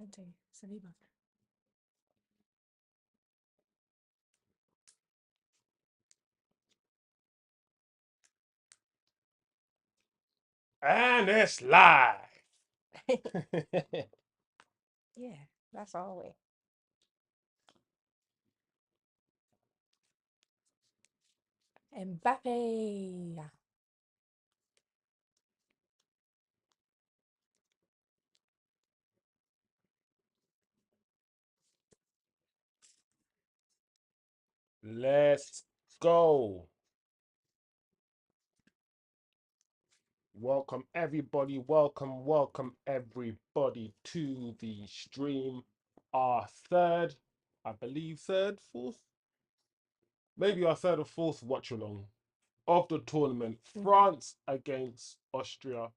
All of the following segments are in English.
Gente, saliva. And it's live. Yeah, that's always. Mbappe. Let's go. Welcome everybody, welcome everybody to the stream. Our third, I believe fourth, maybe our third or fourth watch along of the tournament. France against Austria.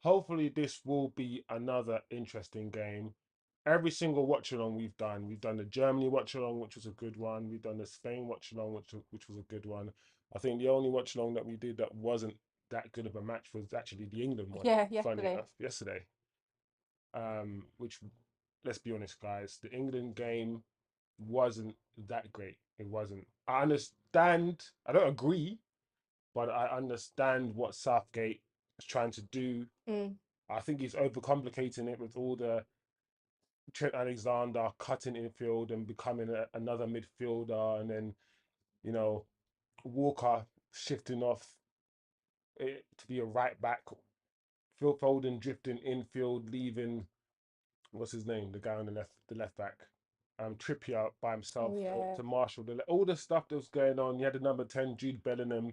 Hopefully this will be another interesting game. Every single watch along we've done the Germany watch along, which was a good one. We've done the Spain watch along, which was a good one. I think the only watch along that we did that wasn't that good of a match was actually the England one. Yeah, Funny yesterday. enough, yesterday. Which, let's be honest, guys, the England game wasn't that great. It wasn't. I understand. I don't agree, but I understand what Southgate is trying to do. I think he's overcomplicating it with all the Trent Alexander cutting infield and becoming another midfielder, and then you know Walker shifting off it to be a right back. Phil Foden drifting infield, leaving what's his name, the guy on the left back, Trippier by himself Yeah. to marshal all the stuff that was going on. You had the number 10 Jude Bellingham,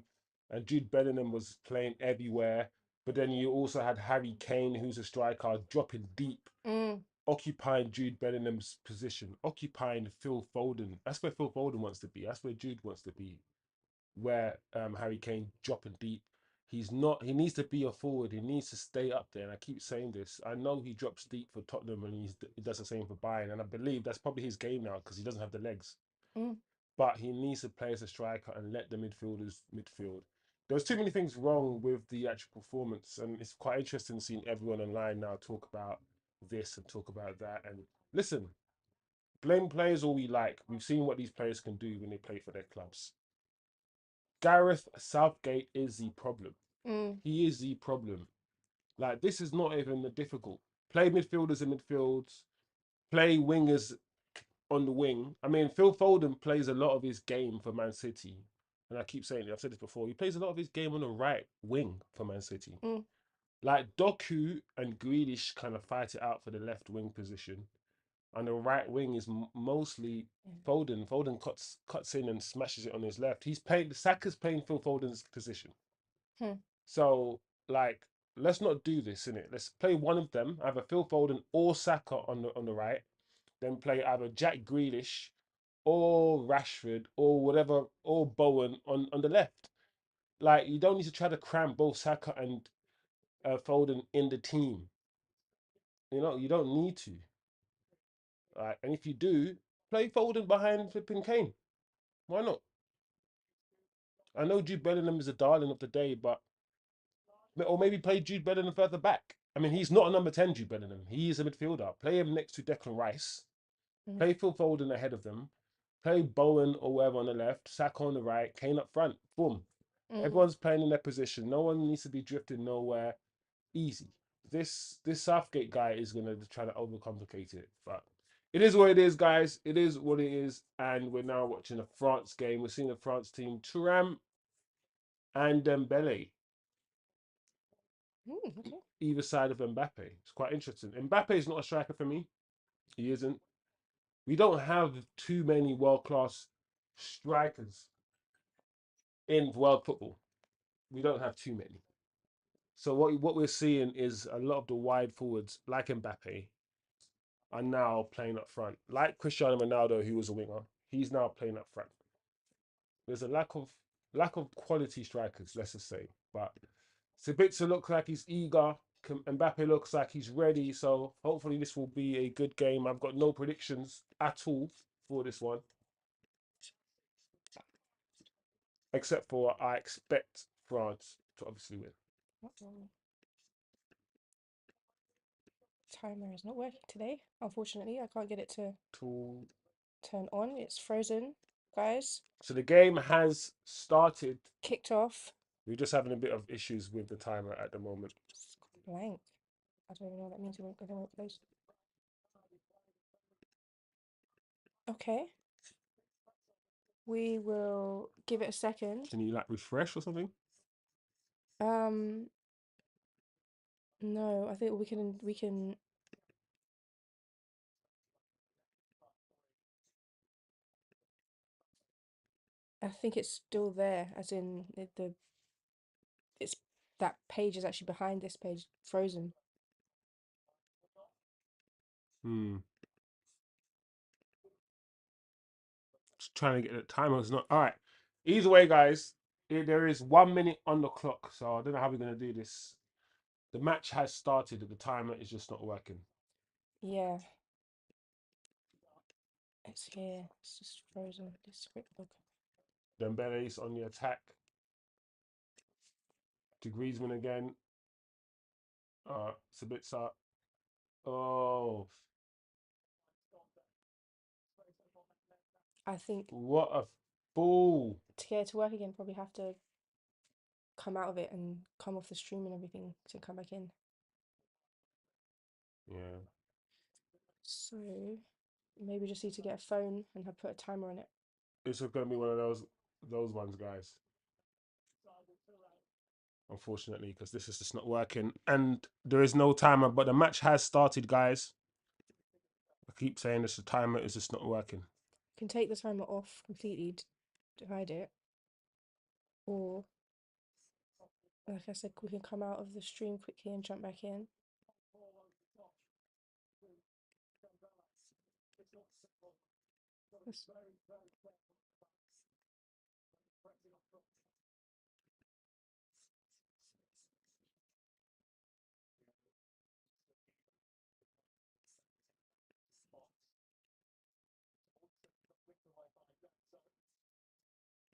and Jude Bellingham was playing everywhere. But then you also had Harry Kane, who's a striker, dropping deep, occupying Jude Bellingham's position, occupying Phil Foden. That's where Phil Foden wants to be. That's where Jude wants to be. Where Harry Kane dropping deep. He's not. He needs to be a forward. He needs to stay up there. And I keep saying this. I know he drops deep for Tottenham, and he does the same for Bayern. And I believe that's probably his game now because he doesn't have the legs. But he needs to play as a striker and let the midfielders midfield. there's too many things wrong with the actual performance, and it's quite interesting seeing everyone online now talk about this and talk about that. And listen, blame players all we like. We've seen what these players can do when they play for their clubs. Gareth Southgate is the problem. Mm. He is the problem. Like, this is not even the difficult. Play midfielders in midfields. Play wingers on the wing. I mean, Phil Foden plays a lot of his game for Man City. And I keep saying it, I've said this before. He plays a lot of his game on the right wing for Man City. Mm. Like, Doku and Grealish kind of fight it out for the left wing position. And the right wing is mostly Foden. Foden cuts in and smashes it on his left. He's playing, Saka's playing Phil Foden's position. Hmm. So, like, let's not do this, innit? Let's play one of them, either Phil Foden or Saka on the right. Then play either Jack Grealish or Rashford or whatever, or Bowen on the left. Like, you don't need to try to cram both Saka and Foden in the team. You know, you don't need to. And if you do, play Foden behind flipping Kane. Why not? I know Jude Bellingham is a darling of the day, but or maybe play Jude Bellingham further back. I mean, he's not a number 10, Jude Bellingham. He is a midfielder. Play him next to Declan Rice. Mm. Play Phil Foden ahead of them. Play Bowen or whoever on the left. Saka on the right. Kane up front. Boom. Mm. Everyone's playing in their position. No one needs to be drifting nowhere. Easy. This Southgate guy is gonna try to overcomplicate it, but it is what it is, guys. It is what it is, and we're now watching a France game. We're seeing the France team: Thuram and Dembele, Okay. either side of Mbappe. It's quite interesting. Mbappe is not a striker for me. He isn't. We don't have too many world class strikers in world football. We don't have too many. So what we're seeing is a lot of the wide forwards, like Mbappe, are now playing up front. Like Cristiano Ronaldo, who was a winger, he's now playing up front. There's a lack of quality strikers, let's just say. But Sabitzer looks like he's eager. Mbappe looks like he's ready. So hopefully this will be a good game. I've got no predictions at all for this one, except for I expect France to obviously win. Uh-oh. Timer is not working today. Unfortunately, I can't get it to To turn on. It's frozen, guys. So the game has started. Kicked off. We're just having a bit of issues with the timer at the moment. It's blank. I don't even know what that means. It won't close. Okay. We will give it a second. Can you like refresh or something? Um, no, I think we can. I think it's still there, as in it's that page is actually behind this page, frozen. Hmm. Just trying to get the timer. It's not all right. Either way, guys, there is 1 minute on the clock, so I don't know how we're gonna do this. The match has started, the timer is just not working. Yeah, it's here. It's just frozen. This script book. Dembele's on the attack. To Griezmann again. Sabitzer. Oh, I think what a fool! to get it to work again, probably have to come out of it and come off the stream and everything to come back in. Yeah, So maybe just need to get a phone and have put a timer on it. it's gonna be one of those ones, guys. Unfortunately, because this is just not working, and there is no timer. But the match has started, guys. I keep saying this, the timer is just not working. Can take the timer off completely to hide it, or like I said, we can come out of the stream quickly and jump back in. Let's-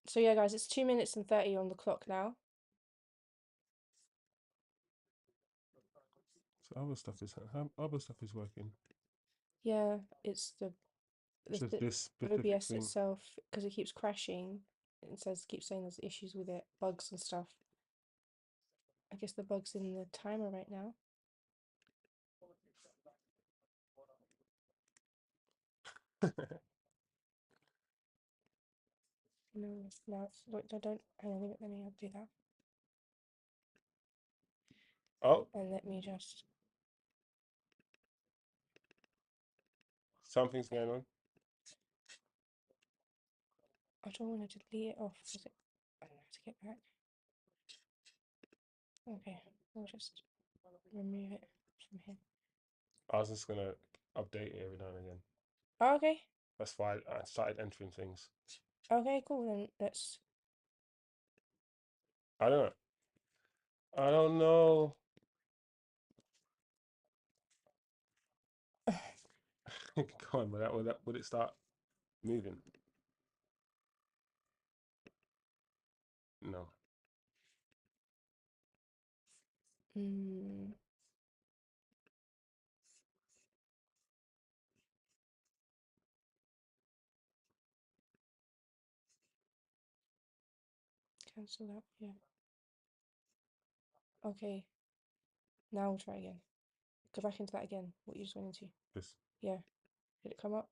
So yeah, guys, it's 2 minutes and 30 on the clock now. So other stuff is working. Yeah, it's the Just the this specific OBS thing. itself because it keeps crashing. It says keeps saying there's issues with it, bugs and stuff. I guess the bug's in the timer right now. No, now it's wait, I don't. Hang on, let me do that. Oh, And let me just. something's going on. I don't want to delete it off because I don't know how to get back. Okay, we'll just remove it from here. I was just gonna update it every now and again. Oh, okay. That's why I started entering things. Okay, cool. Then let's. I don't know. I don't know. Come on, but would it start moving? No. Mm, cancel that. Yeah. Okay. Now we'll try again. Go back into that again. What you just went into. This. Yeah. Did it come up?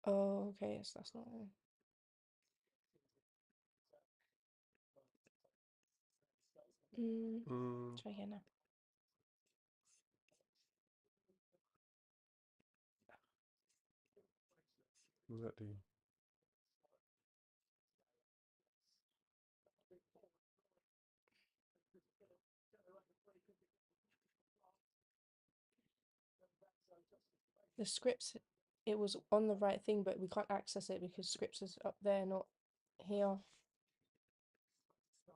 Oh, okay. So that's not. Mm, Try again now. what does that do? The scripts, it was on the right thing, but we can't access it because scripts is up there, not here.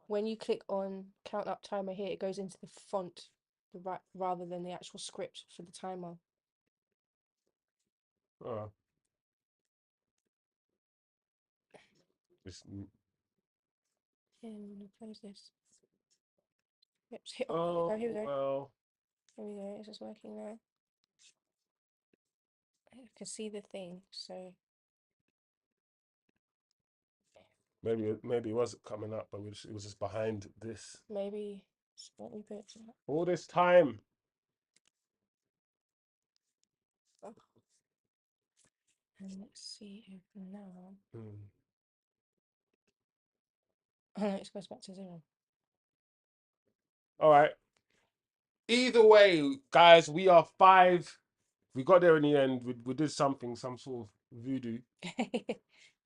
When you click on count up timer here, it goes into the font, the right rather than the actual script for the timer. Oh, this. Yeah, I'm gonna close this. Yep. Oh, Oh here we go. well. Here we go. Is this working now? I can see the thing, so Maybe it wasn't coming up, but it was just behind this maybe let me put it to that. all this time. Oh, and let's see if now. Mm. Oh, no, it goes back to 0. All right. Either way, guys, we are 5. We got there in the end. We did something, some sort of voodoo,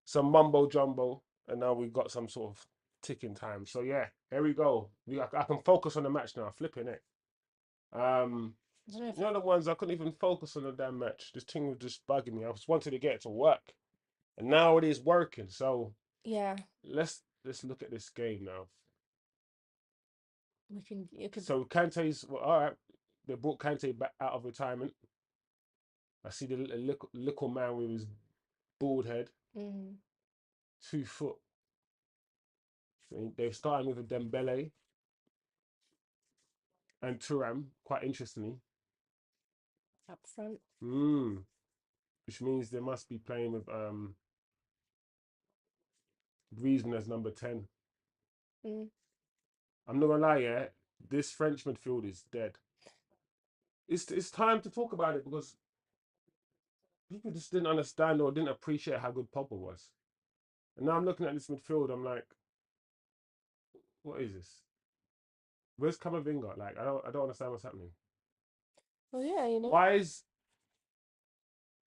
some mumbo jumbo, and now we got some sort of ticking time. So yeah, here we go. I can focus on the match now. Flipping it. Um, I don't know if you know the ones I couldn't even focus on the damn match. This thing was just bugging me. I just wanted to get it to work, and now it is working. So yeah, let's look at this game now. we can because So Kante's well, all right. They brought Kante back out of retirement. I see the little man with his bald head, mm, 2 foot. So they're starting with a Dembele and Turam, quite interestingly. up front. Mm, which means they must be playing with Griezmann as number 10. Mm. I'm not gonna lie, yeah, this French midfield is dead. It's time to talk about it because people just didn't understand or didn't appreciate how good Pogba was. And now I'm looking at this midfield, I'm like, what is this? Where's Camavinga? Like, I don't understand what's happening. Well, yeah, Why is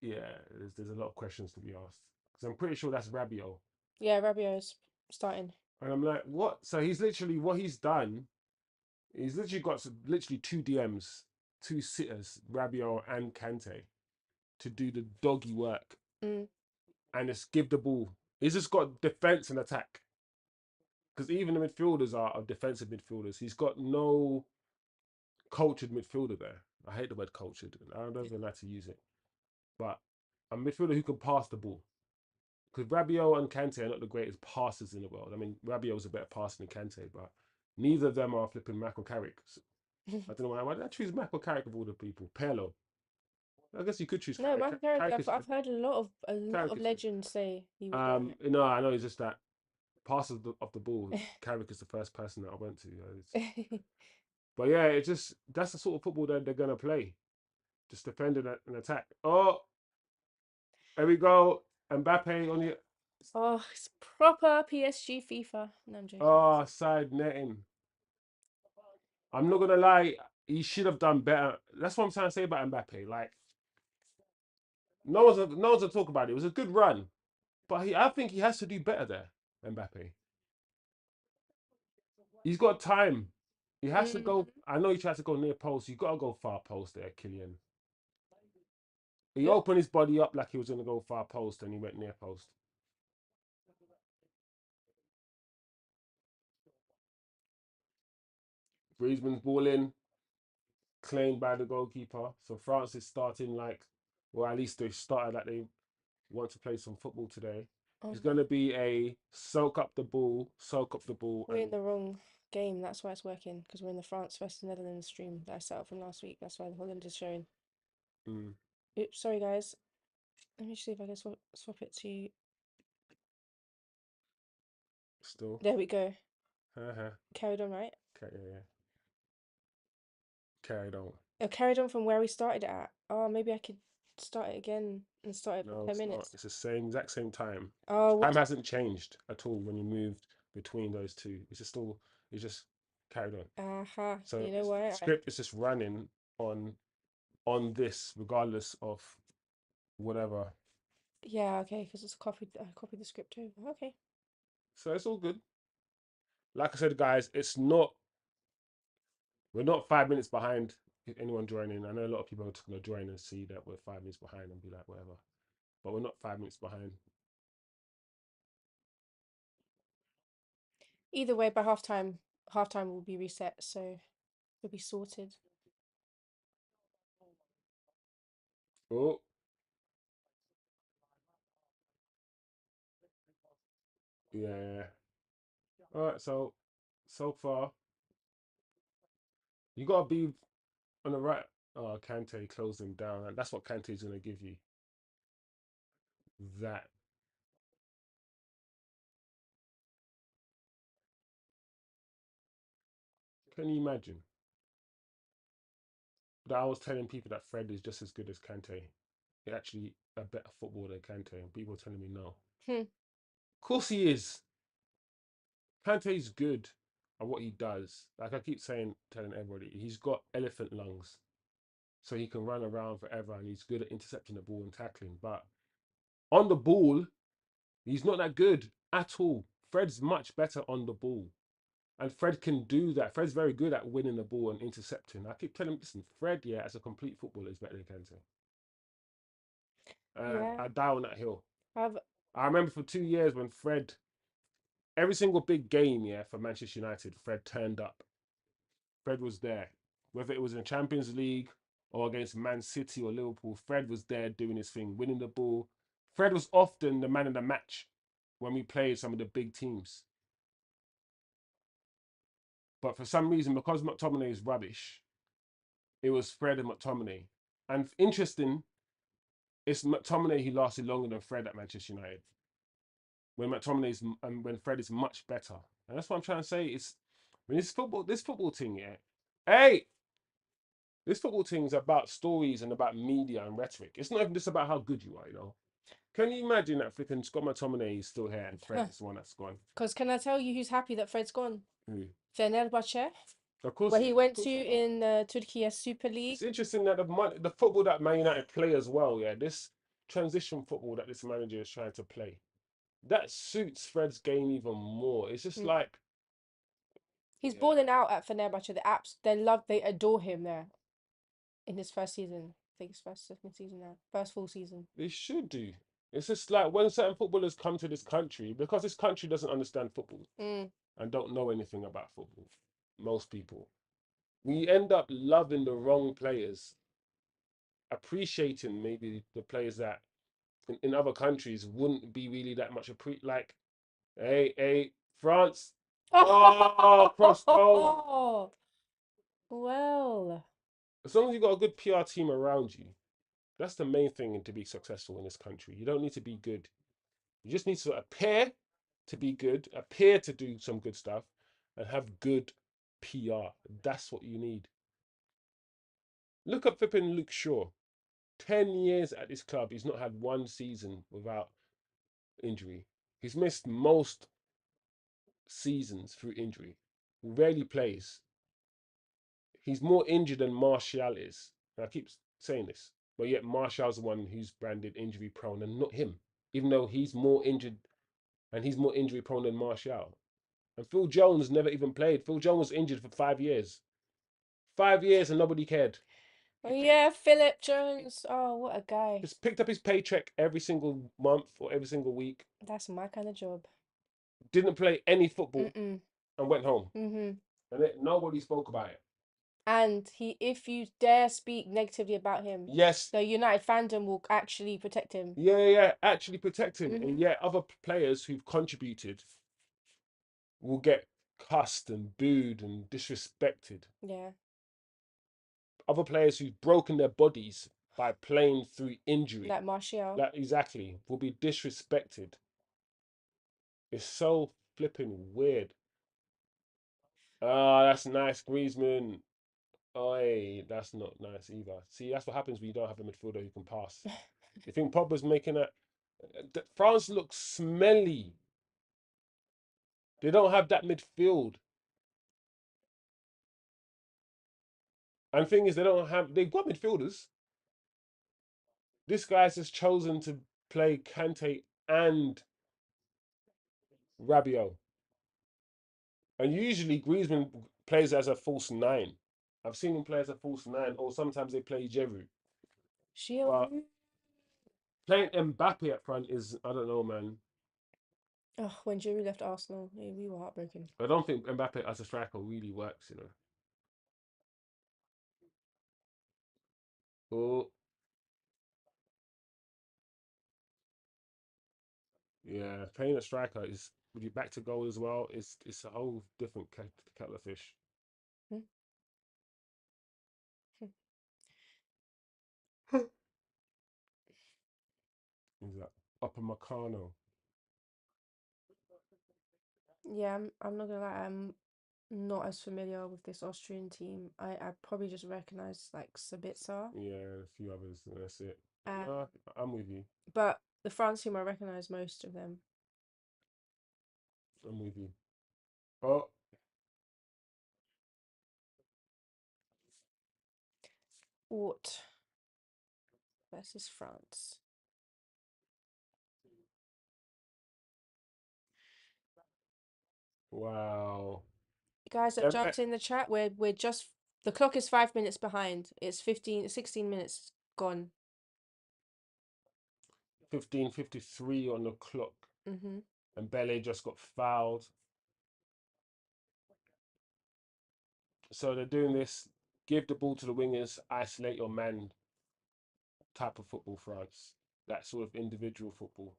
yeah? There's a lot of questions to be asked because I'm pretty sure that's Rabiot, yeah, Rabiot's starting. and I'm like, what? So he's literally what he's done. He's literally got literally 2 DMs, 2 sitters, Rabiot and Kante, to do the doggy work Mm. and just give the ball. He's just got defense and attack because even the midfielders are defensive midfielders. He's got no cultured midfielder there. I hate the word cultured. I don't even like to use it, but a midfielder who can pass the ball. Because Rabiot and Kante are not the greatest passers in the world. I mean, Rabiot's a better passer than Kante, but Neither of them are flipping Michael Carrick. So, I don't know why did I choose Michael Carrick of all the people? Perlo. I guess you could choose No, Carrick. Michael Carrick. Carrick I've heard a lot Carrick of is good. legends say he would have won No, I know it's just that passes of the ball. Carrick is the first person that I went to. it. But yeah, it's just that's the sort of football that they're gonna play. Just defending and attack. Oh, there we go. Mbappe on the Oh, it's proper PSG FIFA. No, I'm joking. side netting. I'm not gonna lie, he should have done better. That's what I'm trying to say about Mbappe. Like no one's gonna talk about it. It was a good run, but I think he has to do better there. Mbappe. He's got time. He has to Mm, go. I know he tried to go near post. You got to go far post there, Killian. He yep. opened his body up like he was gonna go far post, and he went near post. Griezmann's ball in, claimed by the goalkeeper. So France is starting like, well, at least they started like they want to play some football today. It's Oh, going to be a soak up the ball, we're in and the wrong game. That's why it's working because we're in the France versus Netherlands stream that I set up from last week. That's why the Holland is showing. mm, Oops, sorry guys. Let me see if I can swap it to. still. There we go. Uh-huh. Carried on, right? Okay, yeah, yeah. Carried on. Oh, carried on from where we started it at. Oh, maybe I could start it again and start it for No, 10 it's not. minutes. It's the same, exact same time. Oh, Time what? hasn't changed at all when you moved between those two. It's just carried on. Aha. So You know what? script is just running on on this regardless of whatever. Yeah, okay, because it's copied. I copied the script over. Okay. So it's all good. Like I said, guys, it's not. We're not 5 minutes behind. If anyone joining, I know a lot of people are going to join and see that we're 5 minutes behind and be like, whatever. But we're not 5 minutes behind. Either way, by half time will be reset, so we'll be sorted. Oh, yeah. All right. So far, you got to be on the right. Oh, Kante closing down. And that's what Kante's going to give you. That. Can you imagine? That I was telling people that Fred is just as good as Kante. He actually a better footballer than Kante, and people are telling me no. Hmm. Of course he is. Kante's good at what he does. Like I keep saying, telling everybody, he's got elephant lungs, so he can run around forever, and he's good at intercepting the ball and tackling. But on the ball, he's not that good at all. Fred's much better on the ball, and Fred can do that. Fred's very good at winning the ball and intercepting. I keep telling him, listen, Fred, yeah, as a complete footballer, is better than Kante. Yeah. I die on that hill. I've I remember for 2 years when Fred, every single big game, yeah, for Manchester United, Fred turned up. Fred was there. Whether it was in the Champions League or against Man City or Liverpool, Fred was there doing his thing, winning the ball. Fred was often the man of the match when we played some of the big teams. But for some reason, because McTominay is rubbish, it was Fred and McTominay. And interesting, it's McTominay who lasted longer than Fred at Manchester United. When McTominay's and when Fred is much better. And that's what I'm trying to say. It's when this football thing, yeah. Hey, this football thing is about stories and about media and rhetoric. It's not even just about how good you are, you know. Can you imagine that flipping Scott McTominay is still here and Fred is the one that's gone? because can I tell you who's happy that Fred's gone? Who? Fenerbahce, Of course, where he went of to course. in Turkey Super It's League. interesting that the football that Man United play as well, yeah, this transition football that this manager is trying to play, that suits Fred's game even more. It's just Mm. like, He's yeah, balling out at Fenerbahce. They adore him there in his first season. I think his second season now, first full season. they should do. It's just like when certain footballers come to this country, because this country doesn't understand football Mm. and don't know anything about football, most people, we end up loving the wrong players, appreciating maybe the players that in other countries wouldn't be really that much like, hey, France. Oh, crossbow. Oh, well, As long as you got a good PR team around you, that's the main thing to be successful in this country. You don't need to be good. You just need to appear to be good, appear to do some good stuff, and have good PR. That's what you need. Look at flipping Luke Shaw. 10 years at this club, he's not had one season without injury. He's missed most seasons through injury. He rarely plays. He's more injured than Martial is. And I keep saying this, but yet Martial's the one who's branded injury prone and not him, even though he's more injured and he's more injury prone than Martial. And Phil Jones never even played. Phil Jones was injured for 5 years. 5 years and nobody cared. oh yeah, Philip Jones. Oh, what a guy. Just picked up his paycheck every single month or every single week. That's my kind of job. Didn't play any football Mm-mm. and went home. Mm-hmm. And nobody spoke about it. And if you dare speak negatively about him, Yes, the United fandom will actually protect him. yeah, actually protect him. And Mm-hmm. yet other players who've contributed will get cussed and booed and disrespected. Yeah, Other players who've broken their bodies by playing through injury, like Martial. like exactly, will be disrespected. It's so flipping weird. Ah, that's nice, Griezmann. Oi, that's not nice either. See, that's what happens when you don't have a midfielder who can pass. You think Pogba's making that? France looks smelly. They don't have that midfield. And the thing is, they've got midfielders. This guy's just chosen to play Kante and Rabiot. And usually Griezmann plays as a false nine. I've seen him play as a false nine, or sometimes they play Giroud. But Giroud. playing Mbappe up front is, I don't know, man. Oh, when Giroud left Arsenal, yeah, we were heartbroken. I don't think Mbappe as a striker really works. Oh, yeah, playing a striker is with you back to goal as well. It's a whole different kettle of fish. Hmm. Is that Upper Meccano? Yeah, I'm not gonna lie, I'm not as familiar with this Austrian team. I probably just recognize like Sabitzer. Yeah, a few others. And that's it. Um, No, I'm with you. but the France team I recognize most of them. I'm with you. Oh, What versus France? wow. Guys that Um, jumped in the chat, we're just the clock is 5 minutes behind. It's 16 minutes gone. 15:53 on the clock, Mm-hmm. and Bele just got fouled. So they're doing this: give the ball to the wingers, isolate your man type of football. France, that sort of individual football,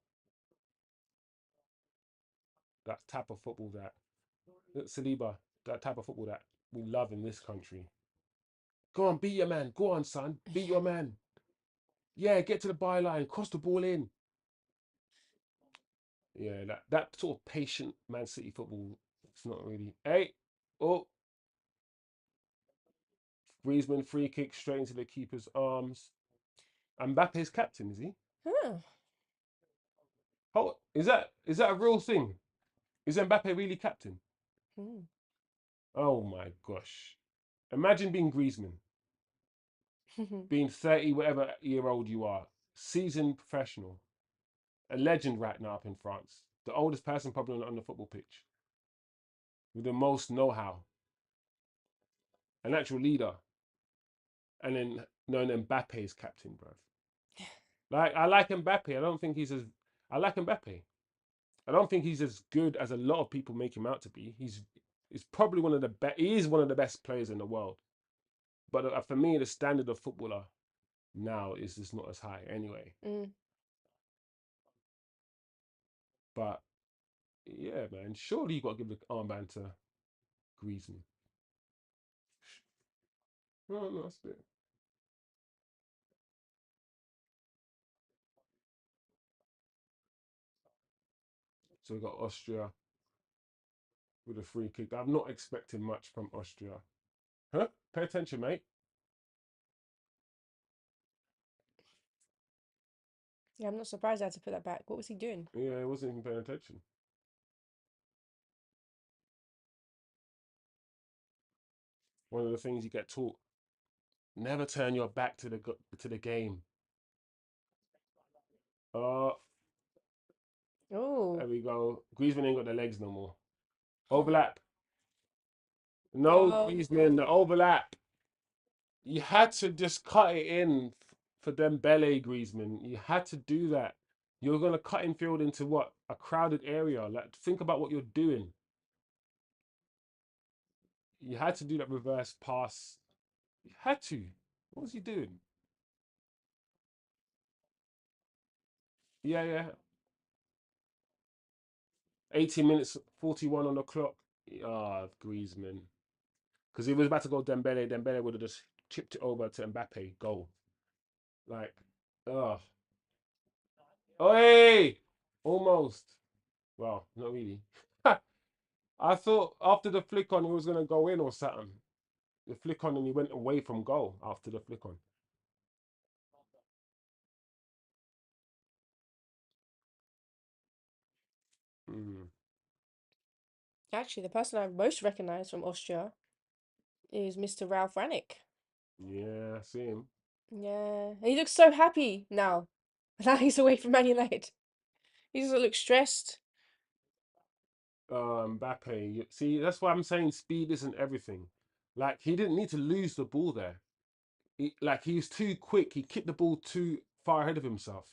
that type of football that Saliba, that type of football that we love in this country. Go on, beat your man. Go on, son, beat your man. Yeah, get to the byline, cross the ball in. Yeah, that sort of patient Man City football. It's not really. Hey, oh, Griezmann free kick straight into the keeper's arms. Mbappe's captain, is he? Huh. Oh, is that a real thing? Is Mbappe really captain? Hmm. Oh my gosh! Imagine being Griezmann, being 30 whatever year old you are, seasoned professional, a legend right now up in France, the oldest person probably on the football pitch, with the most know-how, an actual leader, and then knowing Mbappe's captain, bruv. Like I like Mbappe. I don't think he's as I like Mbappe. I don't think he's as good as a lot of people make him out to be. He's probably one of the best. He is one of the best players in the world. But for me, the standard of footballer now is just not as high anyway. Mm. But Yeah, man. Surely you got to give the armband to Griezmann. No, no, that's it. So we got Austria with a free kick. I'm not expecting much from Austria. Huh? Pay attention, mate. Yeah, I'm not surprised I had to put that back. What was he doing? Yeah, I wasn't even paying attention. One of the things you get taught: never turn your back to the game. Oh, Oh, there we go. Griezmann ain't got the legs no more. Overlap. No, oh, Griezmann, the overlap. You had to just cut it in for Dembele, Griezmann. You had to do that. You're gonna cut infield into what? A crowded area. Like, think about what you're doing. You had to do that reverse pass. You had to. What was he doing? Yeah, yeah. 18 minutes, 41 on the clock. Ah, Griezmann. Because he was about to go Dembele. Dembele would have just chipped it over to Mbappe. Goal. Like, oh. Oi! Almost. Well, not really. I thought after the flick on, he was going to go in or something. The flick on, and he went away from goal after the flick on. Mm. actually, the person I most recognize from Austria is Mr. Ralph Ranick. Yeah, I see him. Yeah, and he looks so happy now. Now he's away from Man United. He doesn't look stressed. Mbappe. See, that's why I'm saying speed isn't everything. Like, he didn't need to lose the ball there. Like, he was too quick. He kicked the ball too far ahead of himself.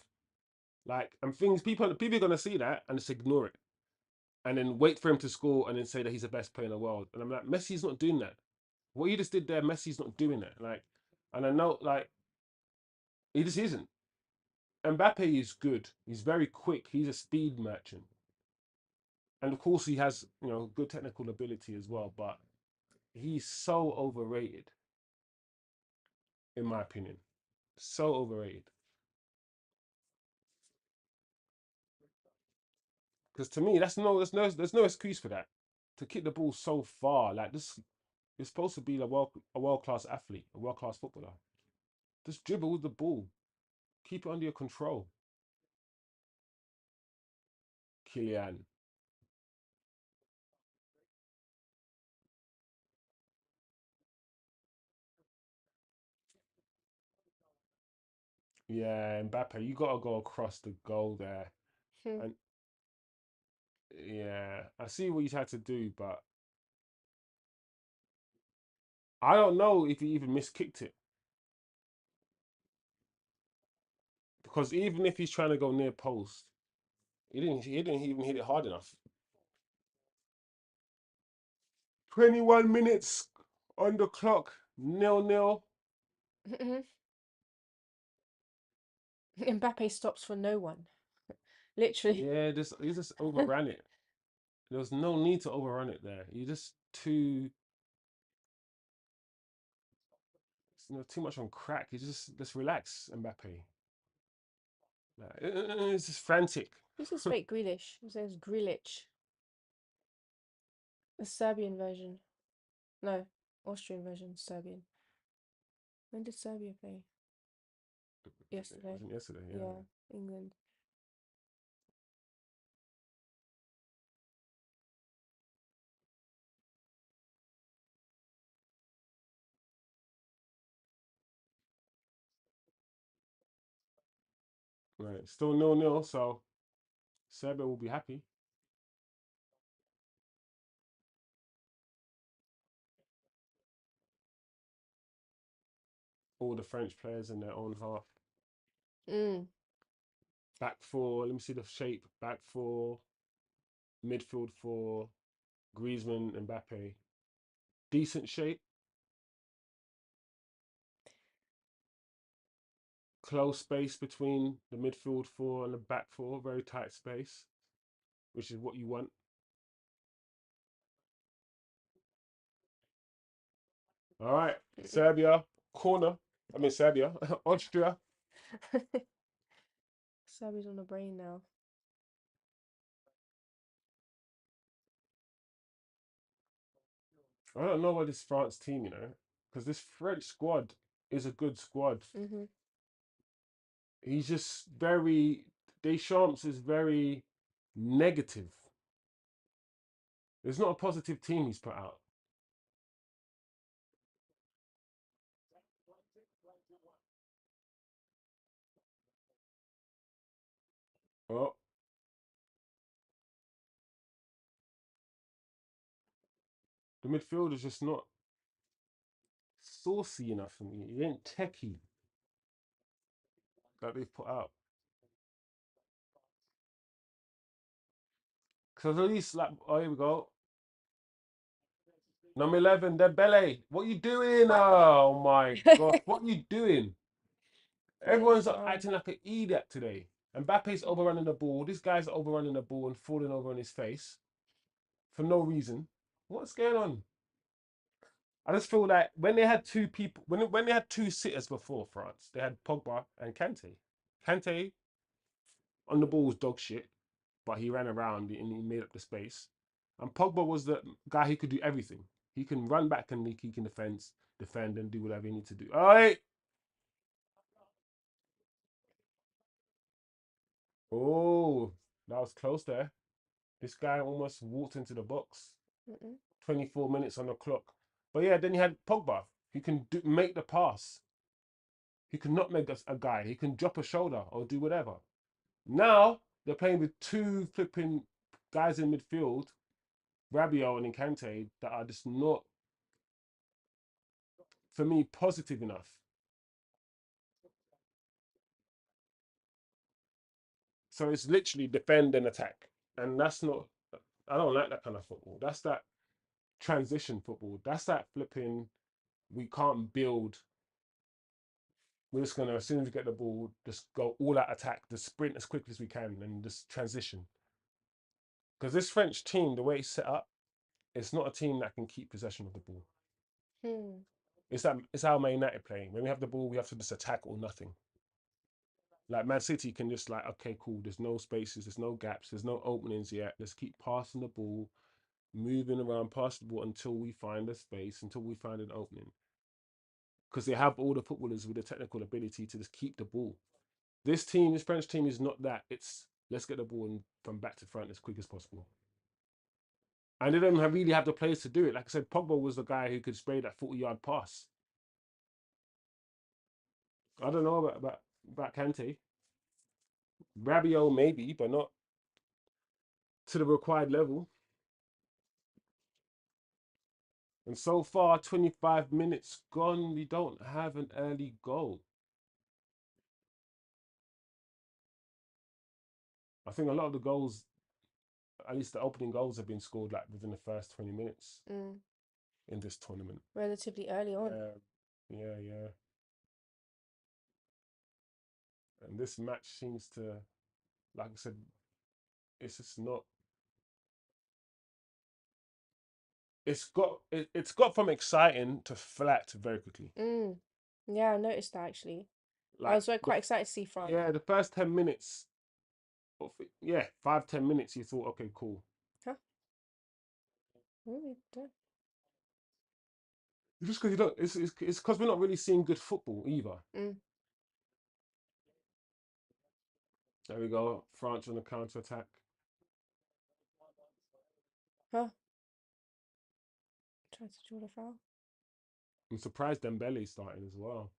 Like, and things people are gonna see that and just ignore it, and then wait for him to score and then say that he's the best player in the world. And I'm like, Messi's not doing that. What you just did there, Messi's not doing that. Like, and I know, like, he just isn't. Mbappe is good. He's very quick. He's a speed merchant, and of course he has good technical ability as well. But he's so overrated, in my opinion. So overrated. Because to me, there's no excuse for that. To kick the ball so far, like this, you're supposed to be a world class athlete, a world class footballer. Just dribble with the ball, keep it under your control. Kylian, yeah, Mbappe, you gotta go across the goal there, Hmm. and yeah, I see what he's had to do, but I don't know if he even miskicked it because even if he's trying to go near post, he didn't even hit it hard enough. 21 minutes on the clock, 0-0. Mbappe stops for no one. Literally. Yeah, just he just overran it. There was no need to overrun it there. You just too much on crack. You just relax, Mbappe. Like, it's just frantic. Who's this fake Grealish? It says Grealish. The Serbian version. No, Austrian version, Serbian. When did Serbia play? It Yesterday. wasn't yesterday, yeah. Yeah, England. Right, still 0-0. So Serbia will be happy. All the French players in their own half. Mm. Back four. Let me see the shape. Back four. Midfield four. Griezmann, Mbappe. Decent shape. Close space between the midfield four and the back four. Very tight space, which is what you want. All right, Serbia corner. I mean Serbia, Austria. Sabi's on the brain now. I don't know about this France team, because this French squad is a good squad. Mhm. He's just very. Deschamps is very negative. It's not a positive team he's put out. Oh, the midfield is just not saucy enough for me. He ain't techie that they've put out. Because at least, like, oh, here we go. Number 11, Dembele. What you doing? Oh my gosh, what you doing? Put it Everyone's down. acting like an idiot today. Mbappe's overrunning the ball. This guy's overrunning the ball and falling over on his face for no reason. What's going on? I just feel like when they had two people, when they had two sitters before France, they had Pogba and Kante. Kante on the ball was dog shit, but he ran around and he made up the space. And Pogba was the guy who could do everything. He can run back and he can defend and do whatever he needs to do. All right. Oh, that was close there. This guy almost walked into the box. Mm-mm. 24 minutes on the clock. But yeah, then you had Pogba. He can make the pass. He can not make a guy. He can drop a shoulder or do whatever. Now they're playing with two flipping guys in midfield, Rabiot and Kante, that are just not, for me, positive enough. So it's literally defend and attack. And that's not, I don't like that kind of football. That's that transition football. That's that flipping, we can't build. We're just gonna, as soon as we get the ball, just go all out attack, just sprint as quickly as we can, and just transition. Because this French team, the way it's set up, it's not a team that can keep possession of the ball. Hmm. It's how Man United playing. When we have the ball, we have to just attack or nothing. Like Man City can just like, okay, cool. There's no spaces, there's no gaps, there's no openings yet. Let's keep passing the ball, moving around, pass the ball until we find a space, until we find an opening. Because they have all the footballers with the technical ability to just keep the ball. This team, this French team, is not that. It's let's get the ball from back to front as quick as possible. And they don't really have the players to do it. Like I said, Pogba was the guy who could spray that 40-yard pass. I don't know about Kante. Rabiot maybe, but not to the required level. And so far, 25 minutes gone. We don't have an early goal. I think a lot of the goals, at least the opening goals, have been scored like within the first 20 minutes Mm. in this tournament. Relatively early on. Yeah, yeah. And this match seems to, like I said, it's just not. It's got from exciting to flat very quickly. Mm. Yeah, I noticed that actually. I Like was quite excited to see France. yeah, the first 10 minutes, yeah, 5-10 minutes, you thought, okay, cool. Huh? Really? Don't. Just because you don't, it's because we're not really seeing good football either. Mm. There we go, France on the counter attack. Huh? Tried to draw the foul. I'm surprised Dembele's starting as well.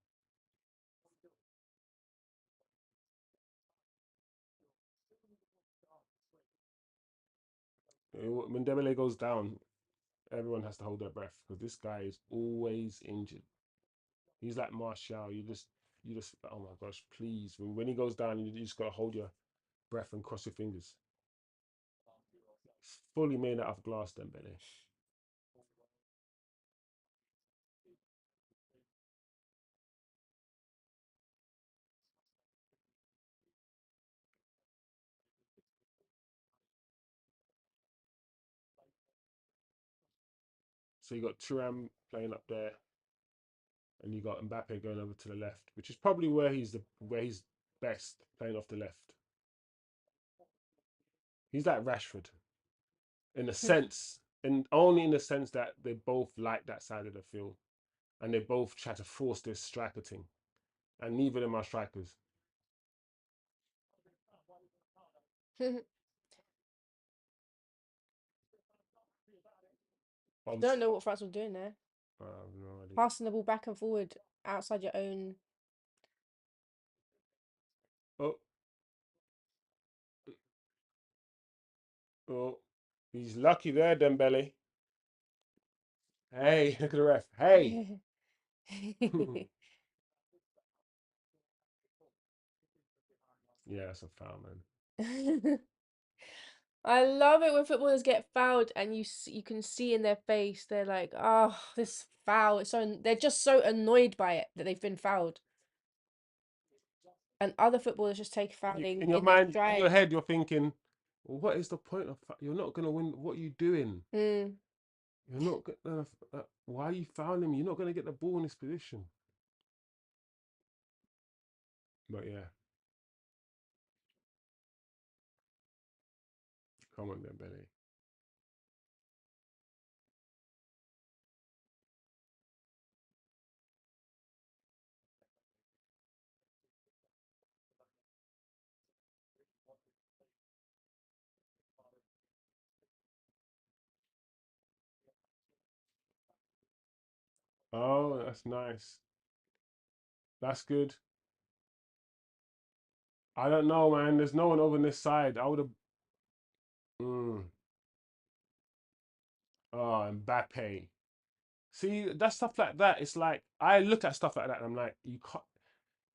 When Dembele goes down, everyone has to hold their breath because this guy is always injured. He's like Martial. You just, oh my gosh, please. When he goes down, you just gotta hold your breath and cross your fingers. It's fully made out of glass, Dembele. So you got Turam playing up there. and you got Mbappe going over to the left, which is probably where he's best playing off the left. He's like Rashford in a sense, and only in the sense that they both like that side of the field, and they both try to force this striker thing, and neither of them are strikers. I'm, Don't know what France was doing there. I have no idea. Passing the ball back and forward outside your own. Oh, oh, he's lucky there, Dembele. Hey, look at the ref. Hey. Yeah, that's a foul, man. I love it when footballers get fouled and you can see in their face they're like, oh, this foul. It's so they're just so annoyed by it that they've been fouled. And other footballers just take fouling In your in their mind, in your stride. head, you're thinking, well, what is the point of? You're not gonna win. What are you doing? Mm. You're not gonna. Why are you fouling me? You're not gonna get the ball in this position. But yeah, come on then, Benny. Oh, that's nice. That's good. I don't know, man. There's no one over on this side. I would have. Mm. Oh, Mbappe. See, that stuff like that. It's like I look at stuff like that, and I'm like, you can't.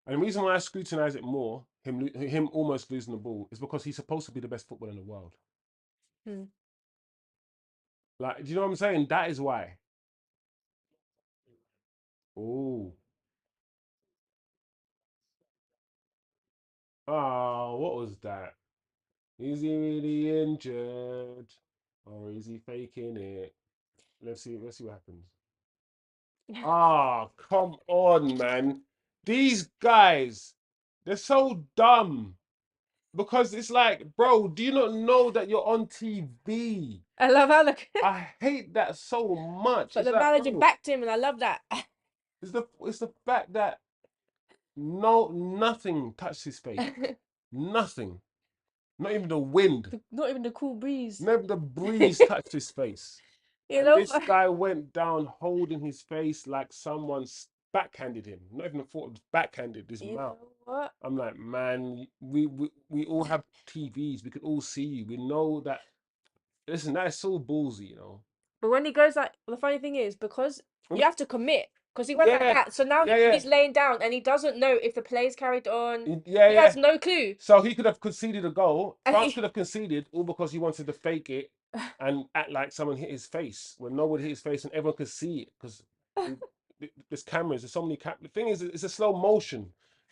And the reason why I scrutinize it more, him almost losing the ball, is because he's supposed to be the best footballer in the world. Mm. Like, do you know what I'm saying? That is why. Oh, oh, what was that? Is he really injured, or is he faking it? Let's see. Let's see what happens. Ah, come on, man. These guys, they're so dumb because it's like, bro, do you not know that you're on TV? I love how I hate that so much. but It's the like, manager bro, backed him and I love that. it's the fact that nothing touched his face. Nothing. Not even the wind. Not even the cool breeze. Never the breeze touched his face. You And know? this guy went down holding his face like someone's backhanded him. Not even a thought of backhanded his You mouth. know what? I'm like, man, we all have TVs. We could all see you. We know that. Listen, that is so ballsy. But when he goes like, the funny thing is because you Um, have to commit because he went like Yeah, that. So now yeah, yeah, he's laying down and he doesn't know if the play's carried on. yeah, He has yeah. no clue. So he could have conceded a goal. And France he, could have conceded all because he wanted to fake it and act like someone hit his face when no one hit his face and everyone could see it because there's cameras. There's so many cameras. The thing is, it's a slow motion.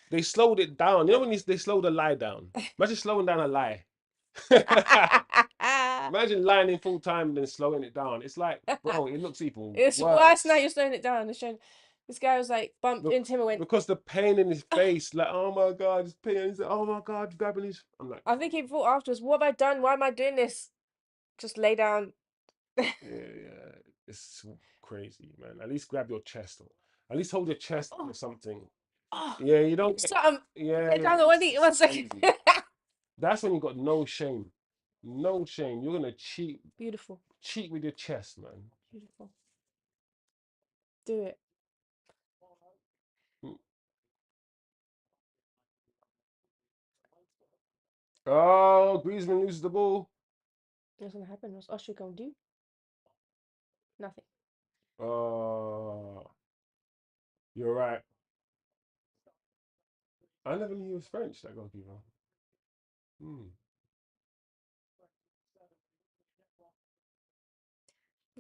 They slowed it down. You know when they slowed a lie down? Imagine slowing down a lie. Imagine lying in full time and then slowing it down. It's like, bro, it looks even it's worse now. worse. You're slowing it down. It's showing this guy was like bumped Look, into him and went. because the pain in his face, like, oh my god, his pain. He's like, oh my god, grabbing his. I'm like, I think he thought afterwards, "What have I done? Why am I doing this? Just lay down." yeah, it's crazy, man. At least grab your chest, or at least hold your chest or Oh, something. oh, Yeah, you give don't me get. something. Yeah, Lay down on it's one second. crazy. That's when you got no shame, no shame. You're gonna Beautiful, cheat with your chest, man. beautiful. Do it. Mm. Oh, Griezmann loses the ball. What's gonna happen? What's Austria gonna do? Nothing. Oh, you're right. I never knew he was French, that goalkeeper. Hmm.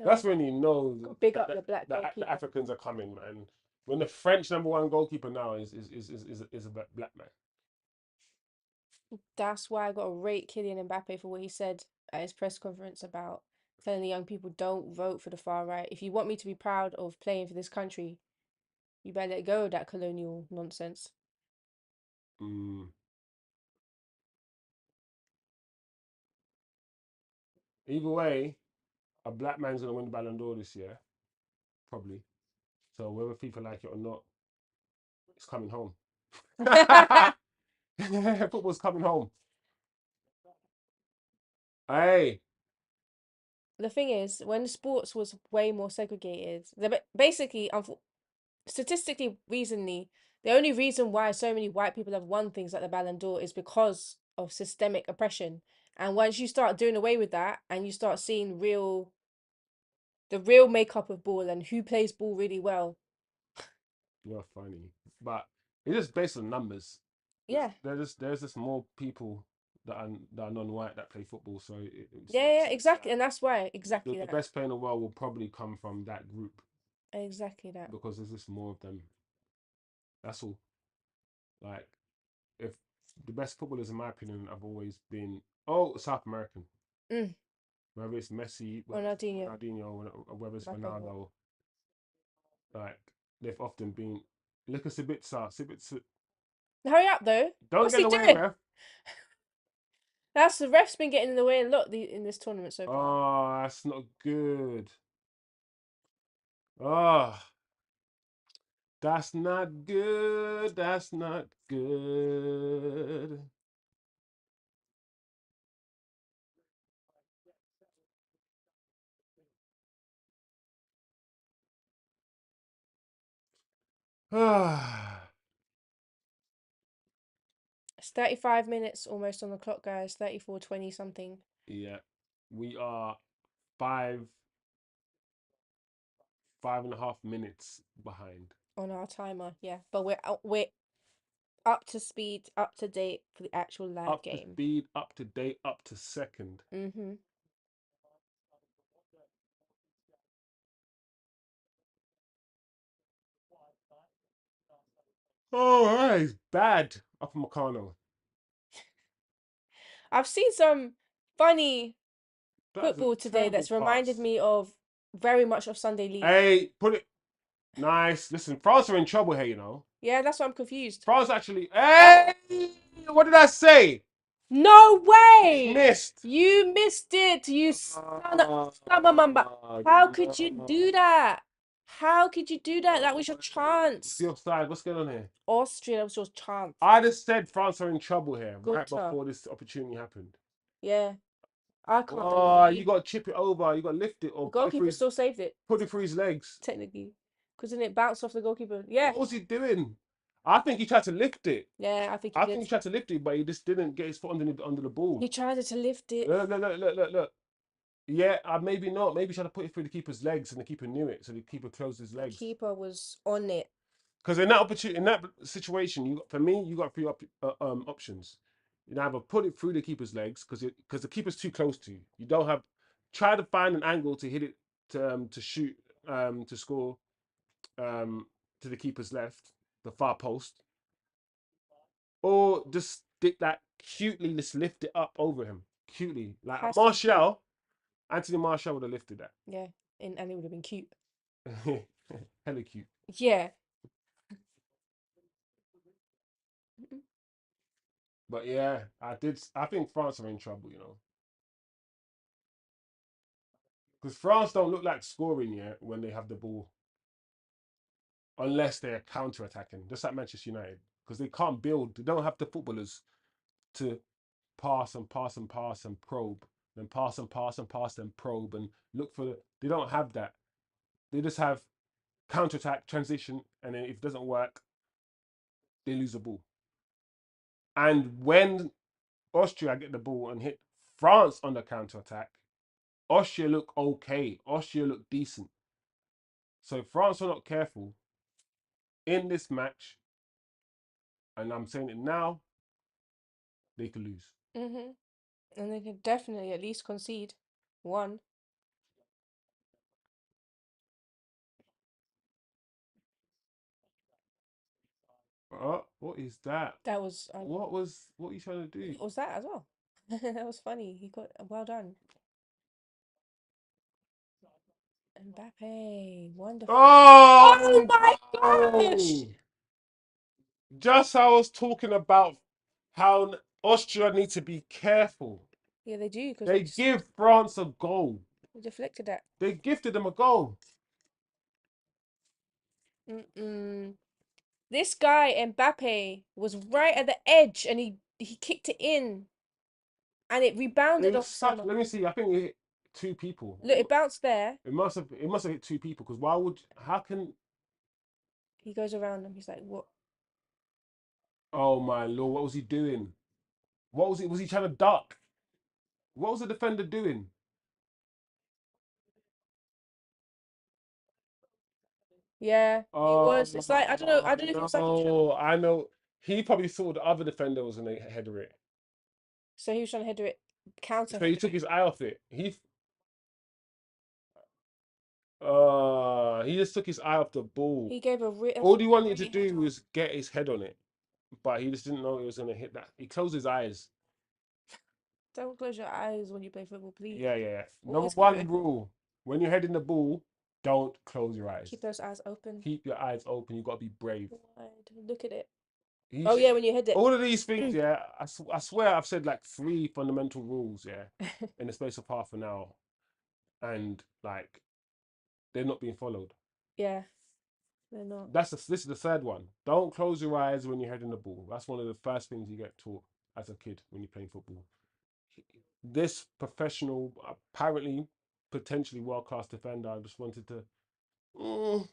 That's No, when you know got to big that up the black the goalkeeper. Africans are coming, man. When the French number one goalkeeper now is a black man. That's why I got to rate Kylian Mbappe for what he said at his press conference about telling the young people don't vote for the far right. If you want me to be proud of playing for this country, You better let go of that colonial nonsense. Mm. Either way, a black man's gonna win the Ballon d'Or this year, probably. So whether people like it or not, it's coming home. Football's coming home. Hey, The thing is, when sports was way more segregated, basically, statistically, reasonably, the only reason why so many white people have won things like the Ballon d'Or is because of systemic oppression. And once you start doing away with that, and you start seeing the real makeup of ball and who plays ball really well, you're funny, but it's just based on numbers. yeah, There's just more people that are non-white that play football, so yeah, exactly, and that's why the, exactly the that, best player in the world will probably come from that group exactly that. because there's just more of them. That's all. Like, if the best footballers, in my opinion, have always been South American, Mm. whether it's Messi, whether it's Ronaldinho, Ronaldinho, or whether it's my favorite. Ronaldo, like they've often been. Look at Sabitzer. Sabitzer, Hurry up though! don't What's get in he the way, doing? ref. That's the ref's been getting in the way a lot in this tournament so far. Oh, that's not good. Oh, that's not good. That's not good. Ah, It's 35 minutes almost on the clock, guys. 34:20 something yeah, we are five, 5.5 minutes behind. on our timer. Yeah, but we're up to speed, up to date for the actual live Up to game. speed, up to date, up to second. Mm-hmm. Oh, that is bad. Up Meccano. I've seen some funny That's a football today terrible that's reminded pass. me of very much of Sunday League. Hey, put it nice. Listen, France are in trouble here, you know. Yeah, that's why I'm confused. France actually. Hey, what did I say? No way! Missed. You missed it, you stammer mamba. How could you No. do that? How could you do that? That was your What's chance. the offside? What's going on here? Austria, that was your chance. I just said France are in trouble here right Gutter. before this opportunity happened. Yeah, I can't Oh, you believe got to chip it over. You got to lift it the or goalkeeper still saved it, put it through his legs. technically. Because then it bounced off the goalkeeper. Yeah, What was he doing? I think he tried to lift it. yeah, I think he I think did. he tried to lift it, but he just didn't get his foot under the ball. He tried to lift it. Look, look, look, look, look, look. Yeah, maybe not. Maybe he tried to put it through the keeper's legs, and the keeper knew it, so the keeper closed his The legs. keeper was on it. Because in that opportunity, in that situation, for me, you got three options. You either put it through the keeper's legs because the keeper's too close to you. You don't have try to find an angle to hit it to shoot to score um, to the keeper's left, the far post, or just stick that cutely, just lift it up over him cutely, like Has to be cute. Martial. Anthony Martial would have lifted Yeah, and it would have been cute. that. Hella cute. Yeah. But yeah, I did. I think France are in trouble, you know, because France don't look like scoring yet when they have the ball, unless they're counter attacking, just like Manchester United, because they can't build. They don't have the footballers to pass and pass and pass and probe, then pass and pass and pass and probe and look for. They don't have that. They just have counter attack, transition, and then if it doesn't work, they lose the ball. And when Austria get the ball and hit France on the counter attack, Austria look okay. Austria look decent. So if France are not careful in this match, and I'm saying it now, they could lose. Mm-hmm. And they could definitely at least concede one. What is that? That was What are you trying to do? was that as well. That was funny. He got well done. Mbappe. Wonderful. Oh Oh my gosh! no! Just I was talking about how Austria need to be careful. Yeah, they do because they They just give France a goal. deflected that. They gifted them a goal. Mm-mm. This guy Mbappe was right at the edge and he kicked it in and it It rebounded was off such. someone. Let me see. I think it hit two people. Look, it bounced there. It must have. It must have hit two people. Because why would? How can? He goes around him. He's like, "What?" Oh my lord! What was he doing? What was he? Was he trying to duck? What was the defender doing? Yeah, he was. It's like I don't know. I don't know if it was like a trap. No! I know. He probably thought the other defender was gonna header it, So he was trying to header it, counter so he header took it. his eye off it. He just took his eye off the ball. He gave a that was All a he wanted to great do header. was get his head on it, but he just didn't know it was gonna hit that. He closed his eyes. Don't close your eyes when you play football, please. Yeah, yeah, yeah. Number Always keep it one open. rule: when you're heading the ball, don't close your eyes. Keep those eyes open. Keep your eyes open. You got to be brave. Wide. Look at it. Oh He's yeah, when you hit it. all of these things. Yeah, I swear I've said like three fundamental rules. Yeah, in the space of half an hour, and like they're not being followed. Yeah, they're not. This is the third one. Don't close your eyes when you're heading the ball. That's one of the first things you get taught as a kid when you're playing football. This professional, apparently potentially world class defender, just wanted to mm,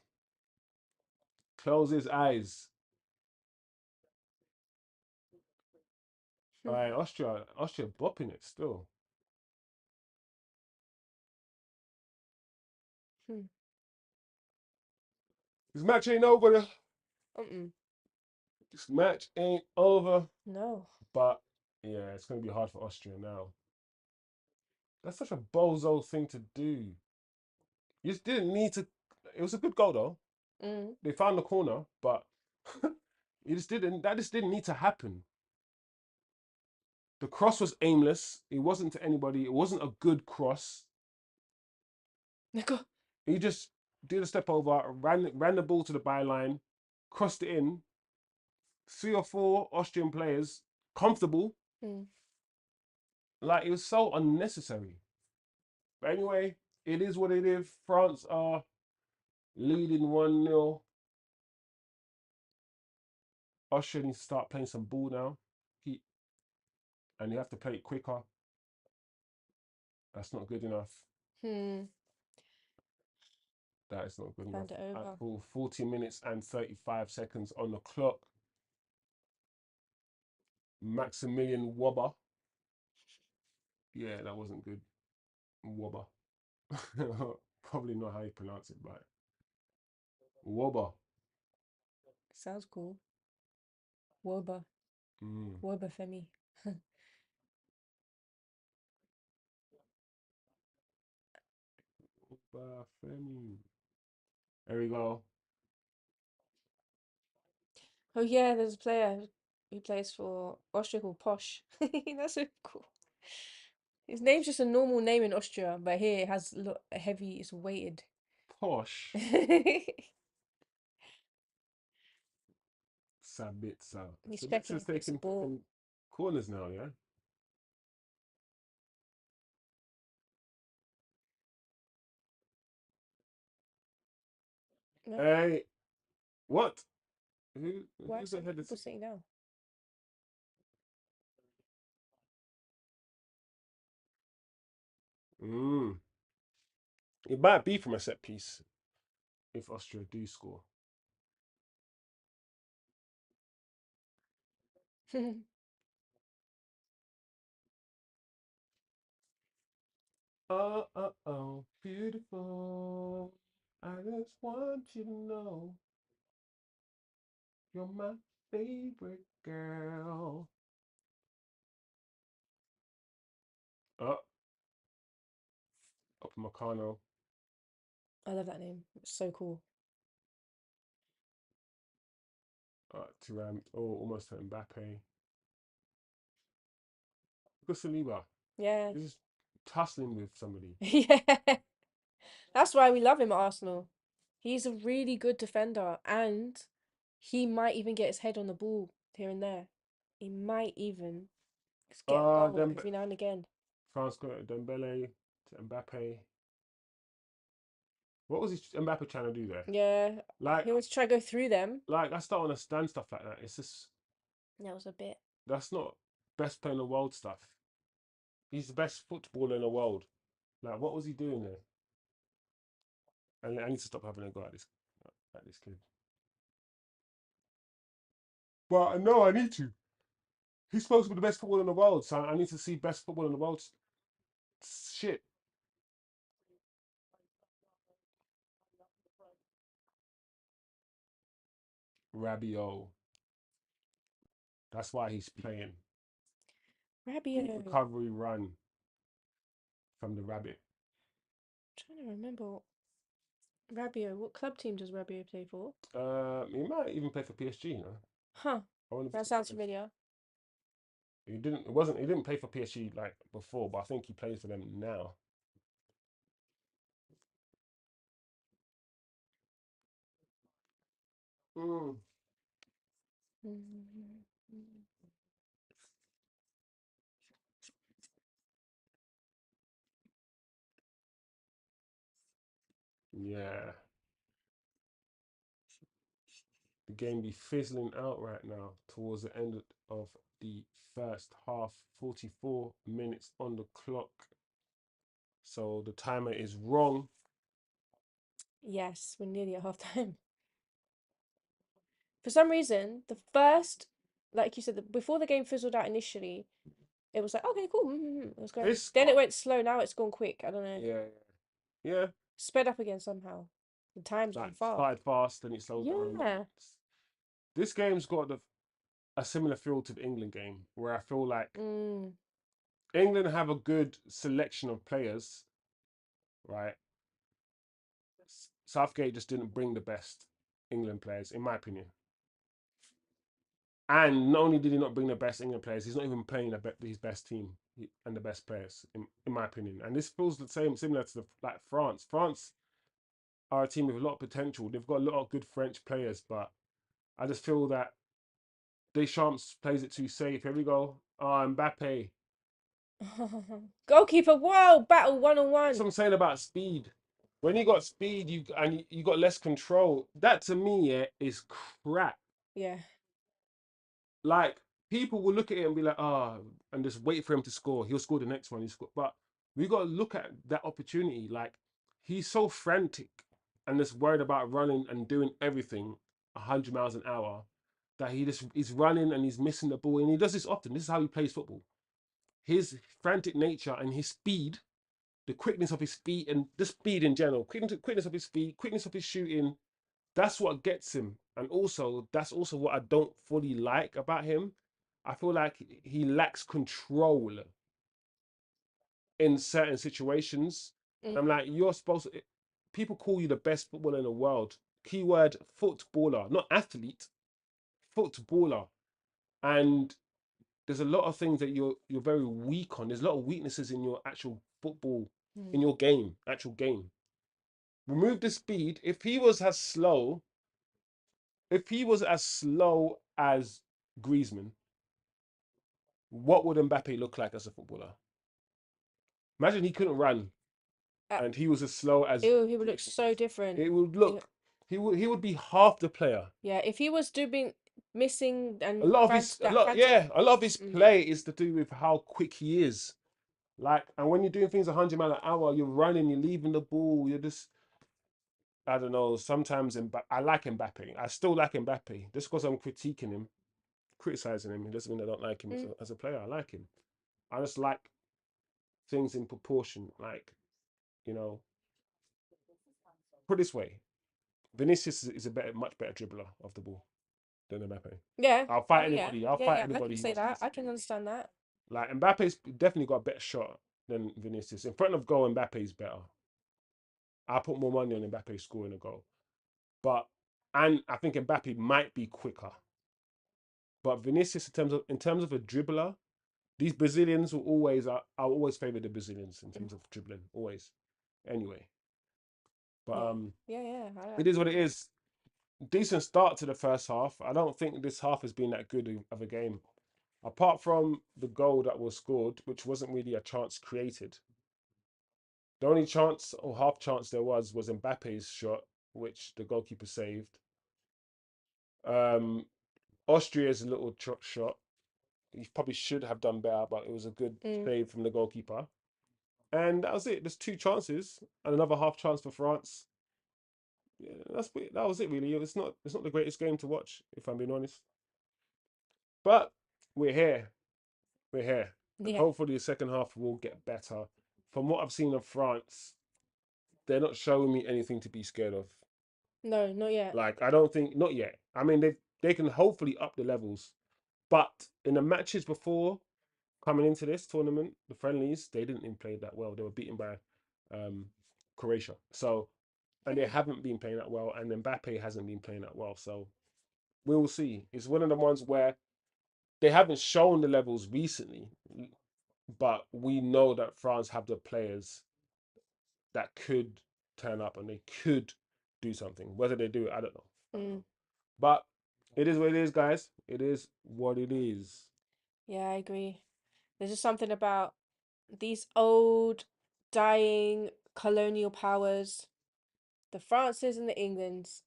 close his eyes. All right, Austria bopping it still. This match ain't over. Mm-mm. This match ain't over. No. But yeah, it's going to be hard for Austria now. That's such a bozo thing to do. You just didn't need to. It was a good goal though. Mm. They found the corner, but you just didn't. That just didn't need to happen. The cross was aimless. It wasn't to anybody. It wasn't a good cross. Go. He just did a step over, ran the ball to the byline, crossed it in. Three or four Austrian players comfortable. Mm. Like it was so unnecessary. But anyway, it is what it is. France are leading 1-0. Austria needs to start playing some ball now. He, and you have to play it quicker. That's not good enough. Hmm. That is not good enough. Hand it At over. 40 minutes and 35 seconds on the clock. Maximilian Wobber. Yeah, that wasn't good. Wobber. Probably not how you pronounce it, but Wobber. Sounds cool. Woba. Mm. Woba Femi. Wobber Femi. There we go. Oh yeah, there's a player who plays for Austria called Posh. That's so cool. His name's just a normal name in Austria, but here it has a heavy. It's weighted. Posh. Sabitza. He's Sabitza's checking if it's a taking ball. fucking corners now, yeah? No, Hey, what? why are Who's the some head? people sitting down? Mm. It might be from a set piece if Austria do score. Oh, beautiful. I just want you to know you're my favorite girl. Oh, up Meccano. I love that name. It's so cool. Oh, almost to Mbappe. Look at Saliba. Yeah. He's just tussling with somebody. Yeah. That's why we love him at Arsenal. He's a really good defender, and he might even get his head on the ball here and there. He might even get a goal Then every now and again. France got Dembele to Mbappe. What was Mbappe trying to do there? Yeah, Like, he wants to try to go through them. I still don't understand stuff like that. It's just That was a bit. that's not best player in the world stuff. He's the best footballer in the world. Like, what was he doing there? And I need to stop having a go at this kid. But no, I need to. He's supposed to be the best footballer in the world, so I need to see best football in the world. Shit, Rabiot. That's why he's playing. Rabiot. Recovery run from the rabbit. Trying to remember Rabiot. What club team does Rabiot play for? He might even play for PSG. You know, Huh. I wonder if That sounds familiar. he didn't. It wasn't. He didn't play for PSG like before, but I think he plays for them now. Mm. Yeah, the game be fizzling out right now towards the end of the first half. 44 minutes on the clock. So the timer is wrong. Yes, we're nearly at half time. For some reason, the first, like you said, before the game fizzled out initially, it was like, okay, cool, it was going. It's Then it got went slow. Now it's gone quick. I don't know. yeah, yeah. Sped up again somehow. The time's gone Like fast. started fast, then it slowed down. Yeah. This game's got a similar feel to the England game, where I feel like Mm. England have a good selection of players, right? Southgate just didn't bring the best England players, in my opinion. And not only did he not bring the best England players, he's not even playing his best team and the best players, in my opinion. And this feels the same, similar to like France. France are a team with a lot of potential. They've got a lot of good French players, but I just feel that Deschamps plays it too safe. Here we go. Oh, Mbappe. Goalkeeper, whoa! Battle one on That's one. what I'm saying about speed. When you got speed, you got less control. That to me, yeah, is crap. Yeah. Like people will look at it and be like, ah, oh, and just wait for him to score. He'll score the next one. He score, but we got to look at that opportunity. Like he's so frantic and just worried about running and doing everything 100 miles an hour that he's running and he's missing the ball. And he does this often. This is how he plays football. His frantic nature and his speed, the quickness of his feet, and the speed in general, quickness of his feet, quickness of his shooting. That's what gets him, and also that's also what I don't fully like about him. I feel like he lacks control in certain situations. Mm. I'm like, you're supposed to. People call you the best footballer in the world. Keyword footballer, not athlete, footballer. And there's a lot of things that you're very weak on. There's a lot of weaknesses in your actual football, in Mm. your game, actual game. Remove the speed. If he was as slow as Griezmann, what would Mbappe look like as a footballer? Imagine he couldn't run Uh, and he was as slow as Ew, he would look Griezmann. so different. It would He- look. He would be half the player. Yeah, if he was doing missing A and lot of frantic, his, a that lot, frantic. yeah, a lot of his Mm. play is to do with how quick he is. Like, and when you're doing things 100 miles an hour, you're running, you're leaving the ball, you're just, I don't know. Sometimes I like Mbappe. I still like Mbappe. Just because I'm critiquing him, criticizing him, it doesn't mean I don't like him Mm. as a player. I like him. I just like things in proportion. Like, you know, put it this way: Vinicius is a much better dribbler of the ball than Mbappe. Yeah. I'll Oh fight yeah. anybody. I'll Yeah, fight yeah. I anybody can he say wants to that. I see. can understand that. Like Mbappe's definitely got a better shot than Vinicius. In front of goal, Mbappe's better. I put more money on Mbappe scoring a goal. But and I think Mbappe might be quicker. But Vinicius, in terms of a dribbler, these Brazilians will always I'll always favour the Brazilians in terms of dribbling. Always. Anyway. But Yeah. Yeah, yeah. it is what it is. Decent start to the first half. I don't think this half has been that good of a game. Apart from the goal that was scored, which wasn't really a chance created. The only chance or half chance there was Mbappe's shot, which the goalkeeper saved. Um, Austria's little shot, he probably should have done better, but it was a good Mm. save from the goalkeeper. And that was it. There's two chances and another half chance for France. Yeah, that was it really. It's not the greatest game to watch, if I'm being honest. But we're here. We're here. And Yeah. hopefully the second half will get better. From what I've seen of France, they're not showing me anything to be scared of. No, not yet. Like I don't think not yet. I mean they can hopefully up the levels. But in the matches before coming into this tournament, the friendlies, they didn't even play that well. They were beaten by um, Croatia. So and they haven't been playing that well, and Mbappe hasn't been playing that well. So we will see. It's one of the ones where they haven't shown the levels recently, but we know that France have the players that could turn up and they could do something. Whether they do it, I don't know. I don't Mm. know. But it is what it is, guys. It is what it is. Yeah, I agree. There's just something about these old, dying colonial powers, the Frances and the Englands.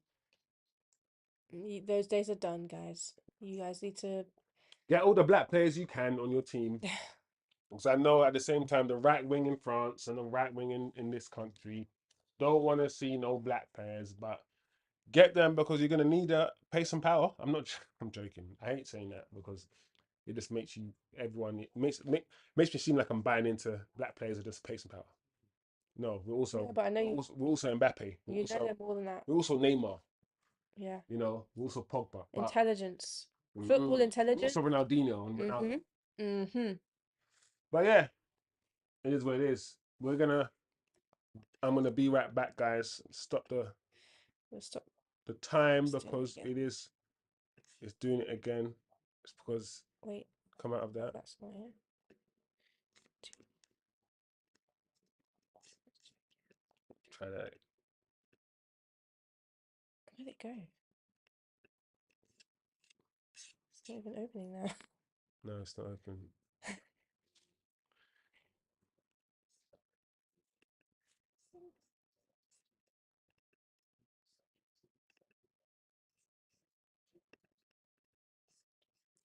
Those days are done, guys. You guys need to. Get all the black players you can on your team. Because I know at the same time the right wing in France and the right wing in this country don't want to see no black players, but get them because you're gonna need pace and power. I'm not. I'm joking. I hate saying that because it just makes you everyone it makes me seem like I'm buying into black players are just pace and power. No, Yeah, but I know you. we're also Mbappe. You know they're more than that. We're also Neymar. Yeah. We're also Pogba. But Intelligence, football we're also intelligence. Ronaldinho and Ronaldo. Mm-hmm. Mm-hmm. But yeah, it is what it is. I'm gonna be right back, guys. Stop Let's stop. the time Let's do it because again. it's doing it again. It's because Wait. come out of Oh, that. that's not it. Try that. Where'd it go? It's not even opening now. No, it's not open.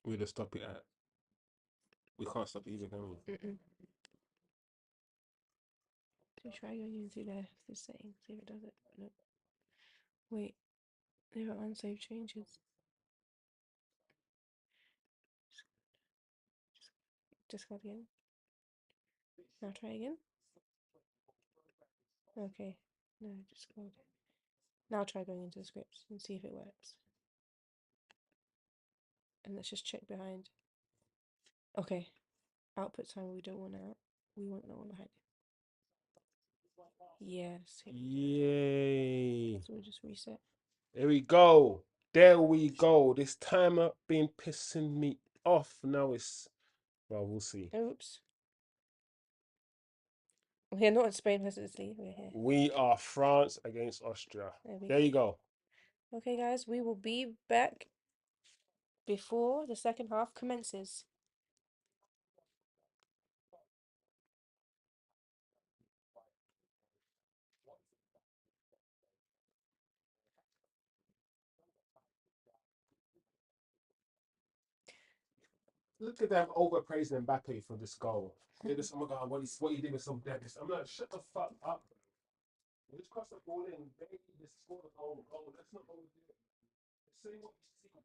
We just stop it at. We can't stop it either, can we? Mm-mm. So try going into the settings, see if it does it. No. Wait. There are unsaved changes. Discard again. Now try again. Okay. No, discard. Now try going into the scripts and see if it works. And let's just check behind. Okay. Output time we don't want out. We want no one behind. Yes, here we go. Yay! So we'll just reset. There we go. There we go. This timer been pissing me off. Now it's well, we'll see. Oops. We're not in Spain versus Italy. We're here. We are France against Austria. There we There go. you go. Okay, guys, we will be back before the second half commences. Look at them overpraising Mbappe for this goal. They're just, oh my god, what he did was so dead. I'm like, shut the fuck up. You just cross the ball in, baby, just score the goal. Let's not overdo it. Say what you see.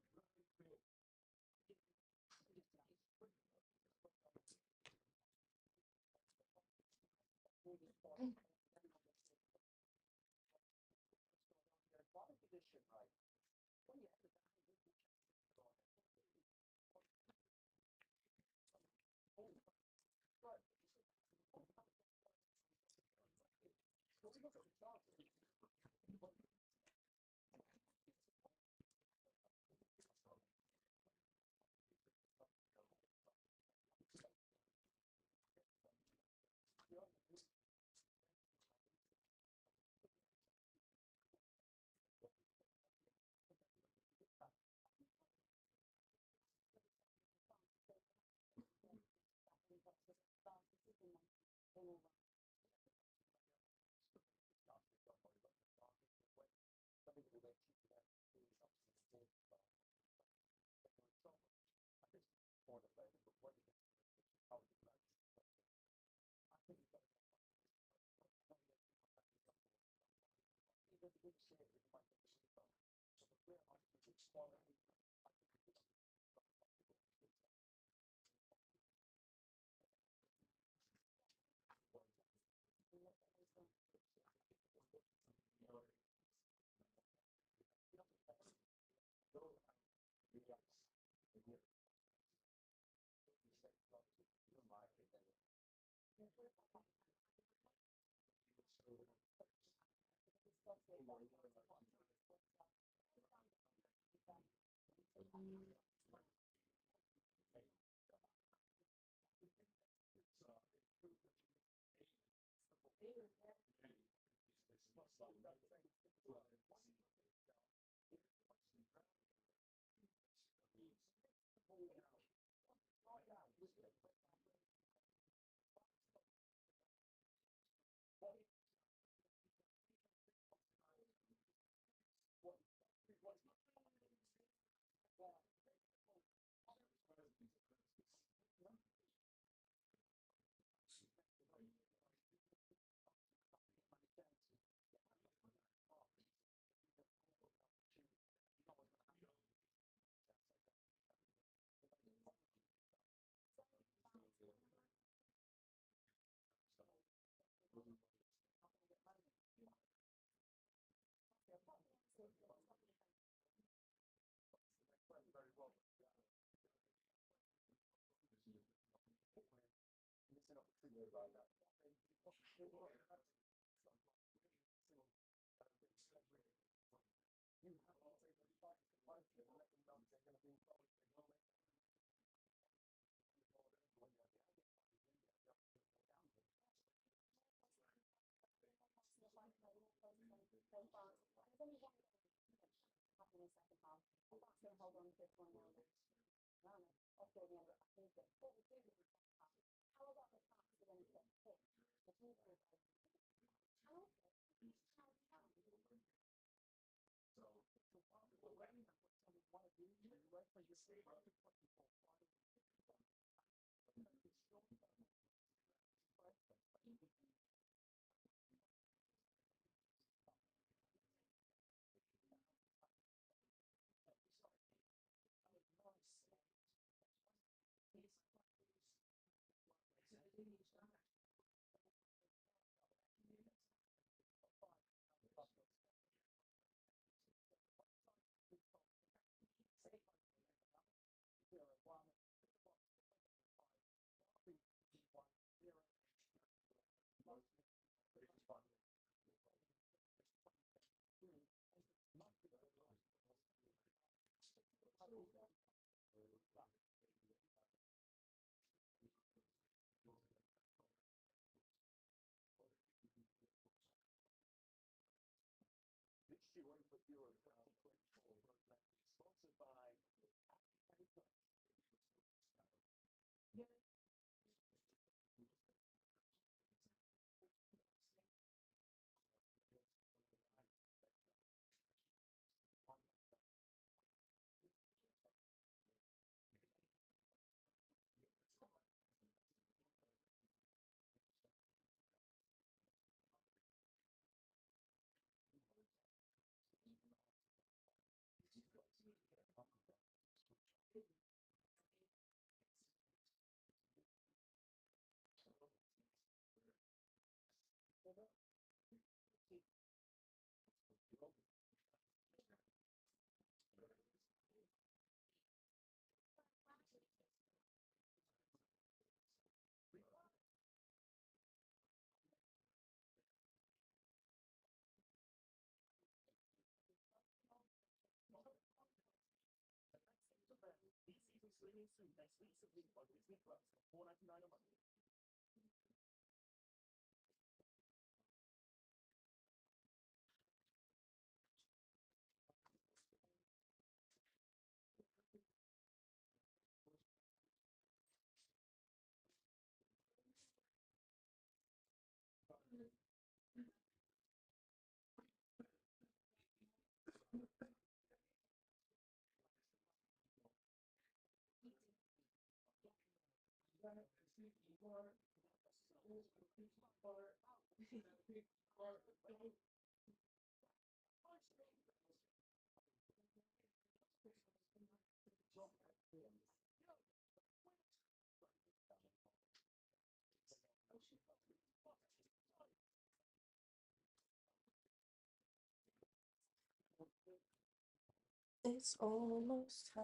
It's almost time.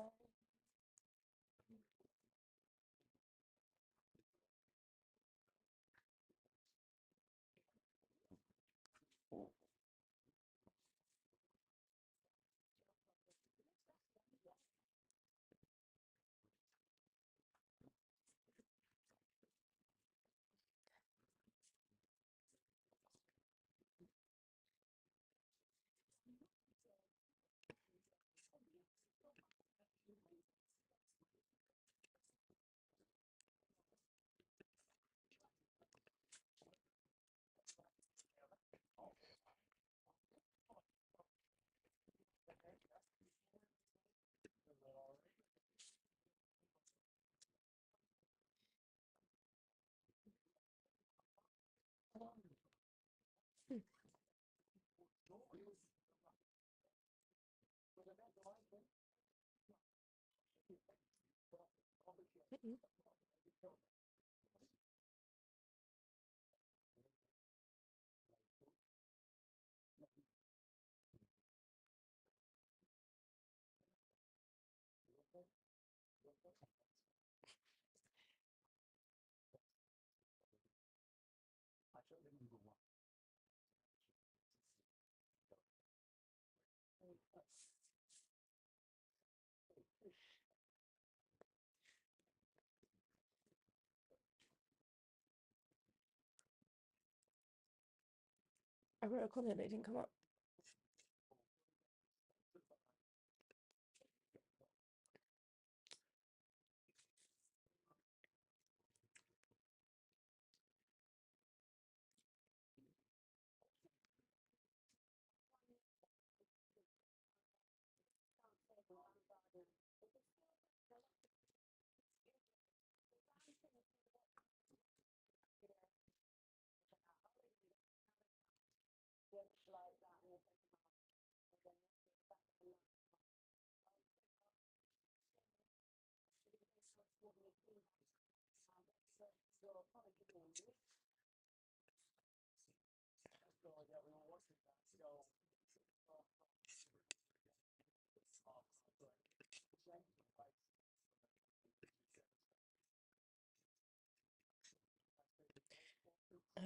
I wrote a comment, but it didn't come up.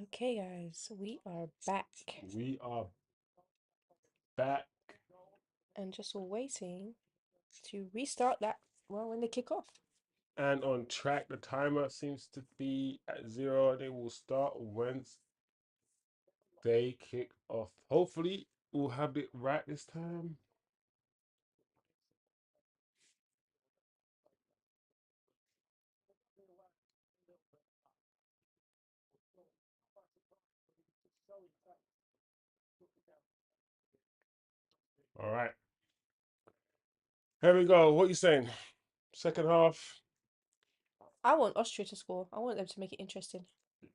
Okay, guys, we are back We are back and just waiting to restart that. Well, when they kick off. and on track. The timer seems to be at 0. They will start once they kick off. Hopefully, we'll have it right this time. All right. Here we go. What are you saying? Second half. I want Austria to score. I want them to make it interesting.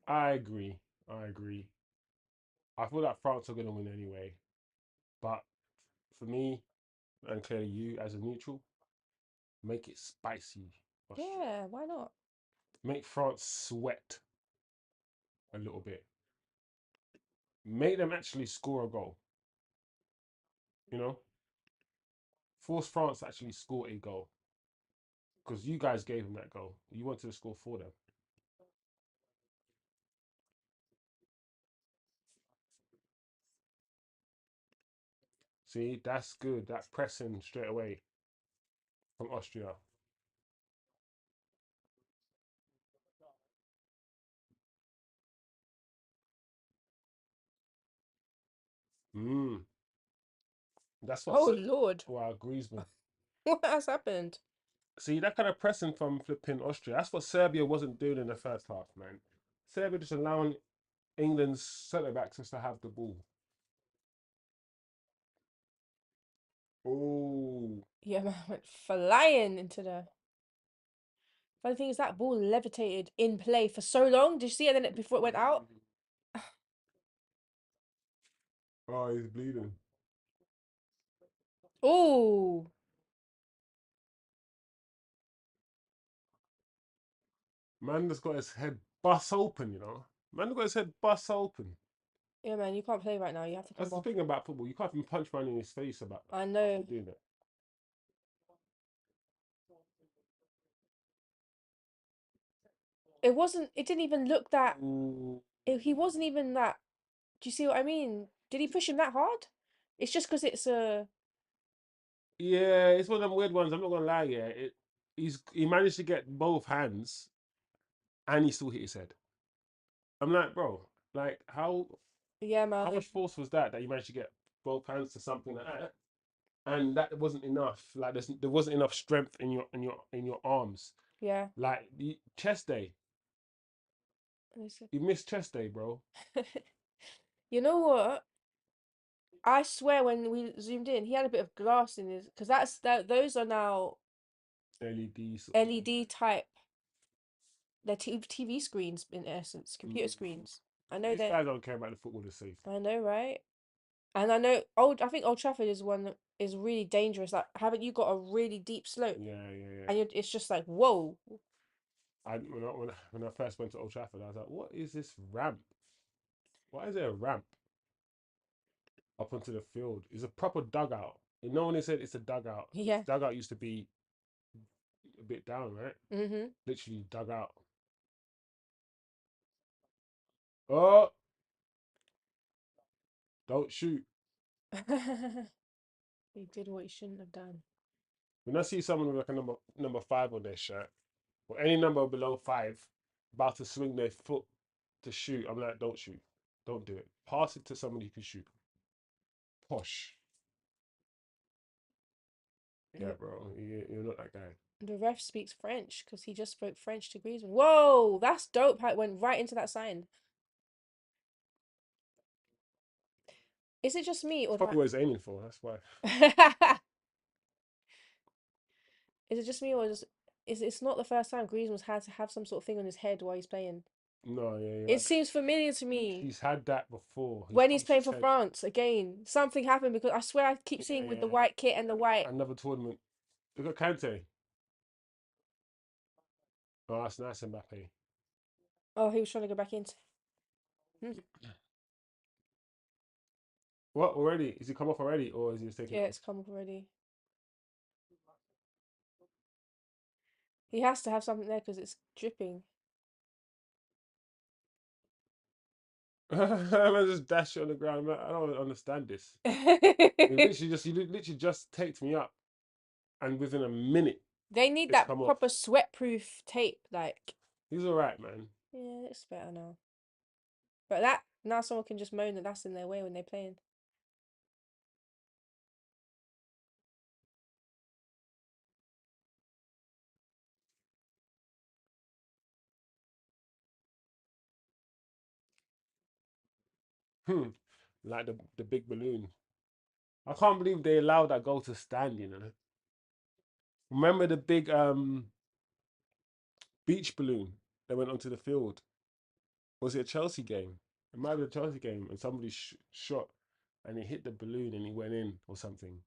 I agree. I agree. I feel like France are going to win anyway. But for me, and clearly you as a neutral, make it spicy, Austria. Yeah, why not? Make France sweat a little bit. Make them actually score a goal. You know, force France to actually score a goal because you guys gave them that goal. You wanted to score for them. See, that's good. That pressing straight away from Austria. Mm, that's what. Oh Lord, Wow, Griezmann. what has happened? See, that kind of pressing from flipping Austria. That's what Serbia wasn't doing in the first half, man. Serbia just allowing England's centre backs just to have the ball. Oh, Yeah, man, went flying into the. Funny thing is that ball levitated in play for so long. Did you see it? Then before it went out. oh, he's bleeding. Oh, Man just got his head bust open, you know. Man got his head bust open. yeah, man, you can't play right now. You have to That's come the off. thing about football. You can't even punch man in his face about I after know. doing that. It wasn't. It didn't even look that. Ooh. He wasn't even that. Do you see what I mean? Did he push him that hard? It's just because it's a. Yeah, it's one of them weird ones. I'm not gonna lie. Yeah, he managed to get both hands, and he still hit his head. I'm like, bro, like Yeah, how man. much force was that you managed to get both hands to something like that, and that wasn't enough. Like there wasn't enough strength in your arms. Yeah. Like the chest day, you missed chest day, bro. You know what? I swear when we zoomed in, he had a bit of glass in his because those are now LED sort of thing. LED type. They're TV screens in essence, computer Mm. screens. I know These that. guys don't care about the football the safety. I know, right? And I know old. I think Old Trafford is one that is really dangerous. Like, haven't you got a really deep slope, Yeah, yeah, yeah. and it's just like whoa. When I first went to Old Trafford, I was like, what is this ramp? Why is there a ramp up onto the field? It's a proper dugout. You know when they said it's a dugout, Yeah. dugout used to be a bit down, right? Mhm. Literally dug out. Oh, don't shoot. He did what he shouldn't have done. When I see someone with like a number five on their shirt, or any number below five, about to swing their foot to shoot, I'm like, don't shoot. Don't do it. Pass it to somebody who can shoot. Posh. Yeah, The bro. You're not that guy. the ref speaks French because he just spoke French to Griezmann. Whoa, that's dope! How it went right into that sign. Is it just me It's or probably what he's aiming for. That's why. that? Is it just me or is it's not the first time Griezmann's had to have some sort of thing on his head while he's playing? No, yeah, you're It right. seems familiar to me He's had that before. He's when he's punched playing his for head. France again. Something happened because I swear I keep Yeah, seeing with the yeah. white kit and the white. Another tournament. Look at Kante. Oh, that's nice, Mbappe. Oh, he was trying to go back into. Hmm. What already? Is he come off already, or is he just taking Yeah, it it's come up already. He has to have something there because it's dripping. off? Man, just dash it on the ground. Man, I don't understand this. You literally just taped me up, and within a minute, They need it's that come off. proper sweat-proof tape. Like, He's all right, man. yeah, it's better now. But that now someone can just moan that that's in their way when they're playing. Hmm. Like the big balloon. I can't believe they allowed that goal to stand. Remember the big beach balloon that went onto the field? Was it a Chelsea game? It might be a Chelsea game, and somebody shot, and it hit the balloon, and he went in or something.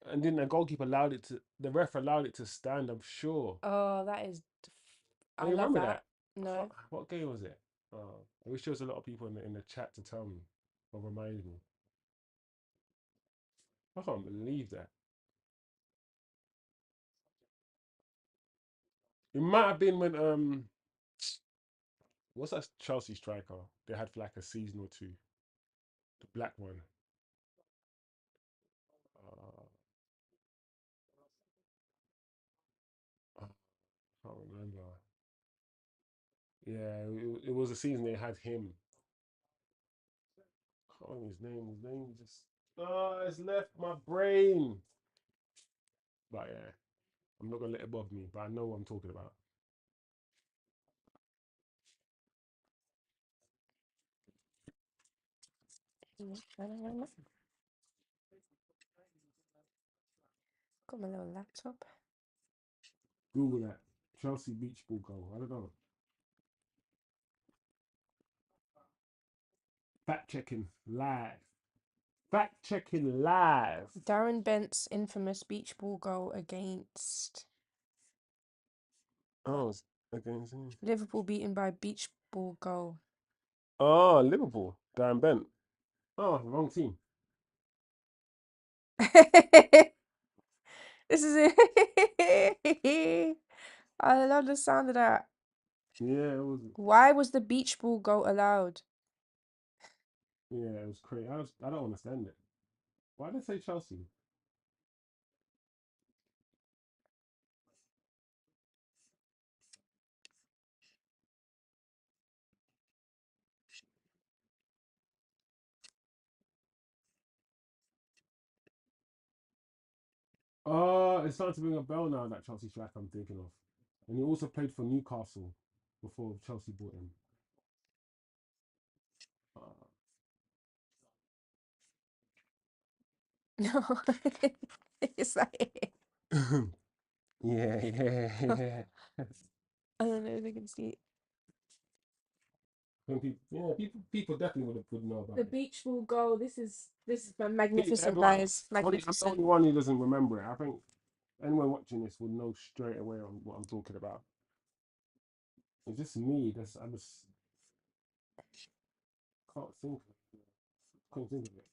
And then the goalkeeper allowed it to. The ref allowed it to stand. I'm sure. Oh, that is. Do I you love remember that? that. No. What game was it? Oh, I wish there was a lot of people in the chat to tell me or remind me. I can't believe that. It might have been when what's that Chelsea striker they had for like a season or two? The black one. Uh, I can't remember. Yeah, it was a season they had him. Can't remember his name. His name just it's left my brain. But yeah, I'm not gonna let it bother me. But I know what I'm talking about. Got my little laptop. Google that Chelsea beach ball goal. I don't know. Fact checking live. Fact checking live. Darren Bent's infamous beach ball goal against Oh, it's against him. Liverpool beaten by beach ball goal. Oh, Liverpool. Dan Bent. Oh, wrong team. This is it. I love the sound of that. Yeah, it was. Why was the beach ball goal allowed? Yeah, it was crazy. I don't understand it. Why did they say Chelsea? It's starting to ring a bell now, that Chelsea striker I'm thinking of. And he also played for Newcastle before Chelsea bought him. No, it's like Yeah, yeah, yeah. I don't know if I can see it. People definitely would know about The it. beach ball goal. This is See, magnificent, everyone, guys. I'm the Magnificent. only one who doesn't remember it. I think anyone watching this would know straight away on what I'm talking about. It's just me. I just can't think. Couldn't think of it.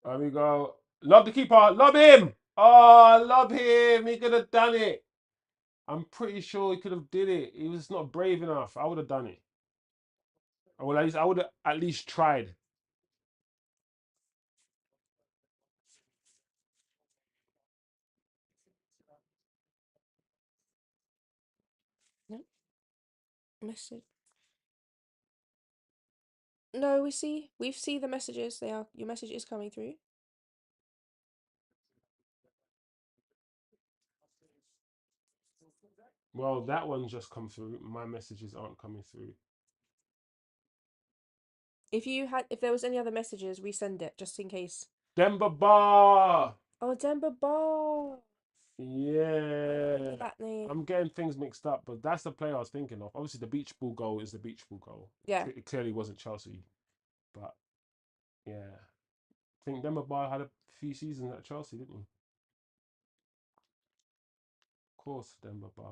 There we go. Lob the keeper. Lob him. Oh, lob him. He could have done it. I'm pretty sure he could have did it. He was not brave enough. I would have done it. Well, at least I would have at least tried. No message. No, we've seen the messages. Your message is coming through. Well, that one's just come through. My messages aren't coming through. If there was any other messages, resend it just in case. Demba Ba. Oh, Demba Ball. Yeah. That name. I'm getting things mixed up, but that's the player I was thinking of. Obviously, the beach ball goal is the beach ball goal. Yeah. It clearly wasn't Chelsea, but yeah. I think Demba Ba had a few seasons at Chelsea, didn't he? Of course, Demba Ba.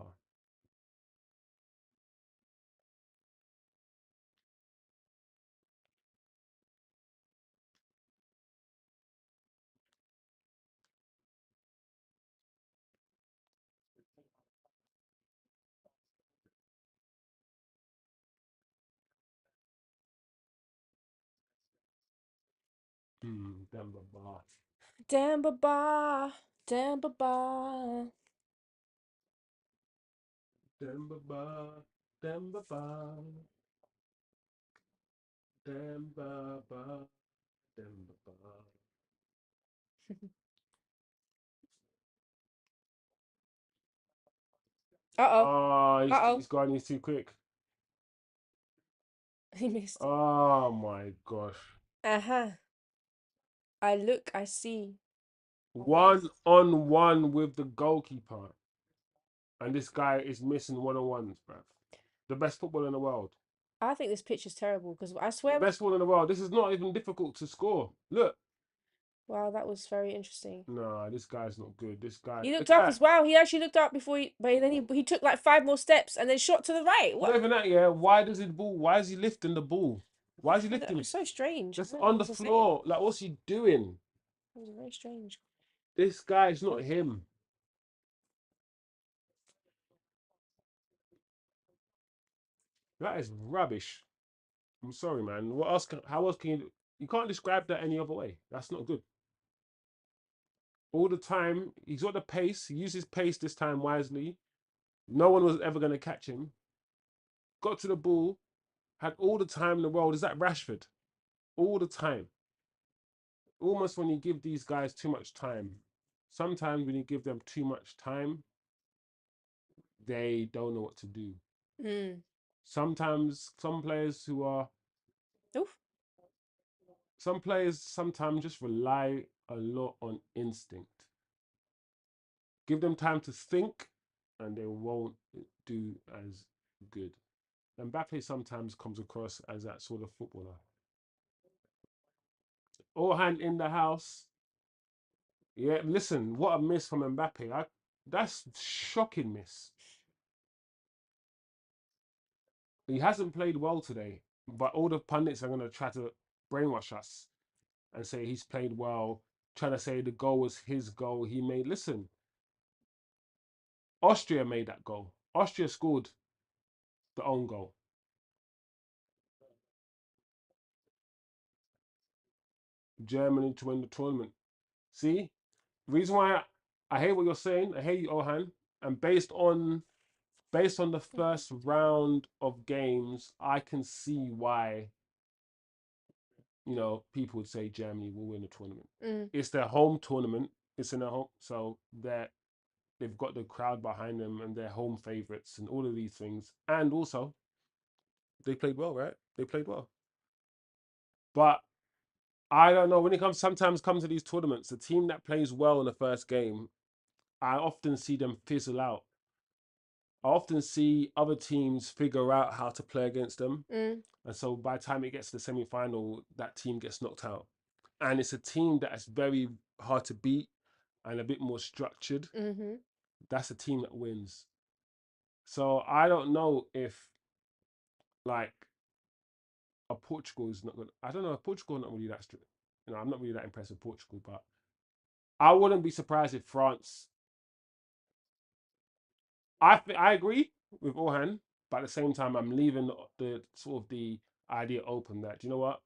Demba Ba. Demba Ba. Demba Ba. Demba Ba. Demba Ba. Demba Ba. Demba Ba. Uh-oh. Oh, Uh-oh. he's gone. He's too quick. He missed it. Oh my gosh. Uh-huh. I look, I see. One on one with the goalkeeper. And this guy is missing one on ones, bruv. The best footballer in the world. I think this pitch is terrible because I The swear. best footballer in the world. This is not even difficult to score. Look. Wow, that was very interesting. Nah, this guy's not good. This guy. He looked Look at up that. as well. He actually looked up before but then he took like 5 more steps and then shot to the right. Not What? even that, yeah. Why does he ball? Why is he lifting the ball? Why is he That lifting was it? so strange. I Just don't know on what the to say. floor. Like, what's he doing? It was very strange. This guy's not him. That is rubbish. I'm sorry, man. What else? How else can you? You can't describe that any other way. That's not good. All the time, he's got the pace. He used his pace this time wisely. No one was ever going to catch him. Got to the ball, had all the time in the world. Is that Rashford? All the time. Almost when you give these guys too much time. Sometimes when you give them too much time, they don't know what to do. Mm. Sometimes Oof. some players sometimes just rely a lot on instinct. Give them time to think, and they won't do as good. Mbappe sometimes comes across as that sort of footballer. All hand in the house. Yeah, listen, what a miss from Mbappe. That's shocking miss. He hasn't played well today. but all the pundits are gonna try to brainwash us and say he's played well, trying to say the goal was his goal. He made. Listen, Austria made that goal. Austria scored the own goal. Germany to win the tournament. See, reason why I hear what you're saying. I hear you, Ohan. And based on the first round of games, I can see why people would say Germany will win the tournament. Mm, It's their home tournament. It's in their home, so they've got the crowd behind them and they're home favorites and all of these things. And also, they played well, right? They played well. But I don't know when it comes to these tournaments, the team that plays well in the first game, I often see them fizzle out. I often see other teams figure out how to play against them. mm, And so by the time it gets to the semi final, that team gets knocked out. And it's a team that is very hard to beat and a bit more structured. mm-hmm. That's a team that wins. So I don't know if like a Portugal is not good. I don't know. Portugal not really that strict. I'm not really that impressed with Portugal, but I wouldn't be surprised if France. I agree with Orhan, but at the same time, I'm leaving the sort of the idea open that you know what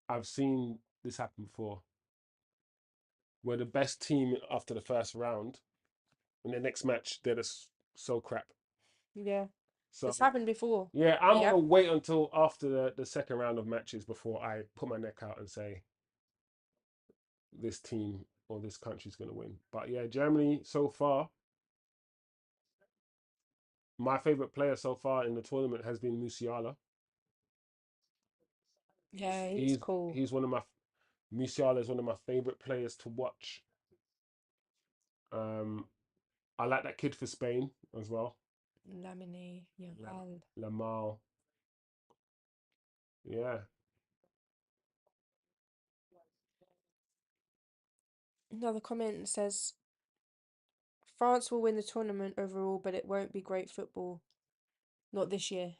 I've seen this happen before, where the best team after the first round in the next match they're just so crap. Yeah, it's So happened before. yeah, I'm Yeah, gonna wait until after the second round of matches before I put my neck out and say this team or this country's gonna win. But yeah, Germany so far, my favorite player so far in the tournament has been Musiala. yeah, he's He's cool. he's one of my Musiala is one of my favorite players to watch. Um, I like that kid for Spain as well. Lamine Yamal. Lamal, yeah. Another comment says France will win the tournament overall, but it won't be great football. Not this year.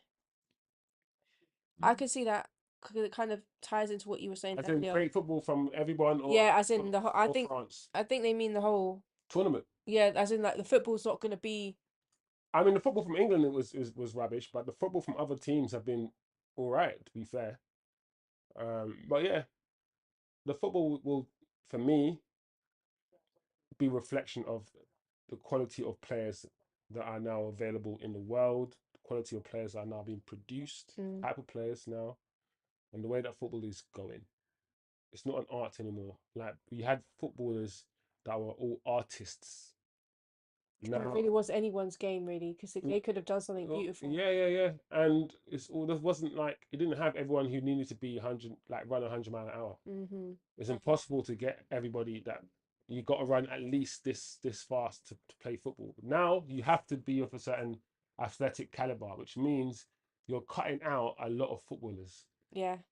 I can see that 'cause it kind of ties into what you were saying As in earlier. great football from everyone Yeah, as in the whole. or France I think they mean the whole. tournament. Yeah, as in like the football's not gonna be. I mean, the football from England was rubbish, but the football from other teams have been all right, to be fair. But yeah, the football will, for me, be a reflection of the quality of players that are now available in the world, the quality of players that are now being produced, Mm, type of players now, and the way that football is going. It's not an art anymore. Like we had footballers that were all artists. where it Now, really was anyone's game, really, because they could have done something beautiful. yeah, yeah, yeah, and it's all. This wasn't like it didn't have everyone who needed to be 100, like run 100 mile an hour. Mm-hmm. It's impossible to get everybody that you got to run at least this fast to play football. Now you have to be of a certain athletic caliber, which means you're cutting out a lot of footballers Yeah.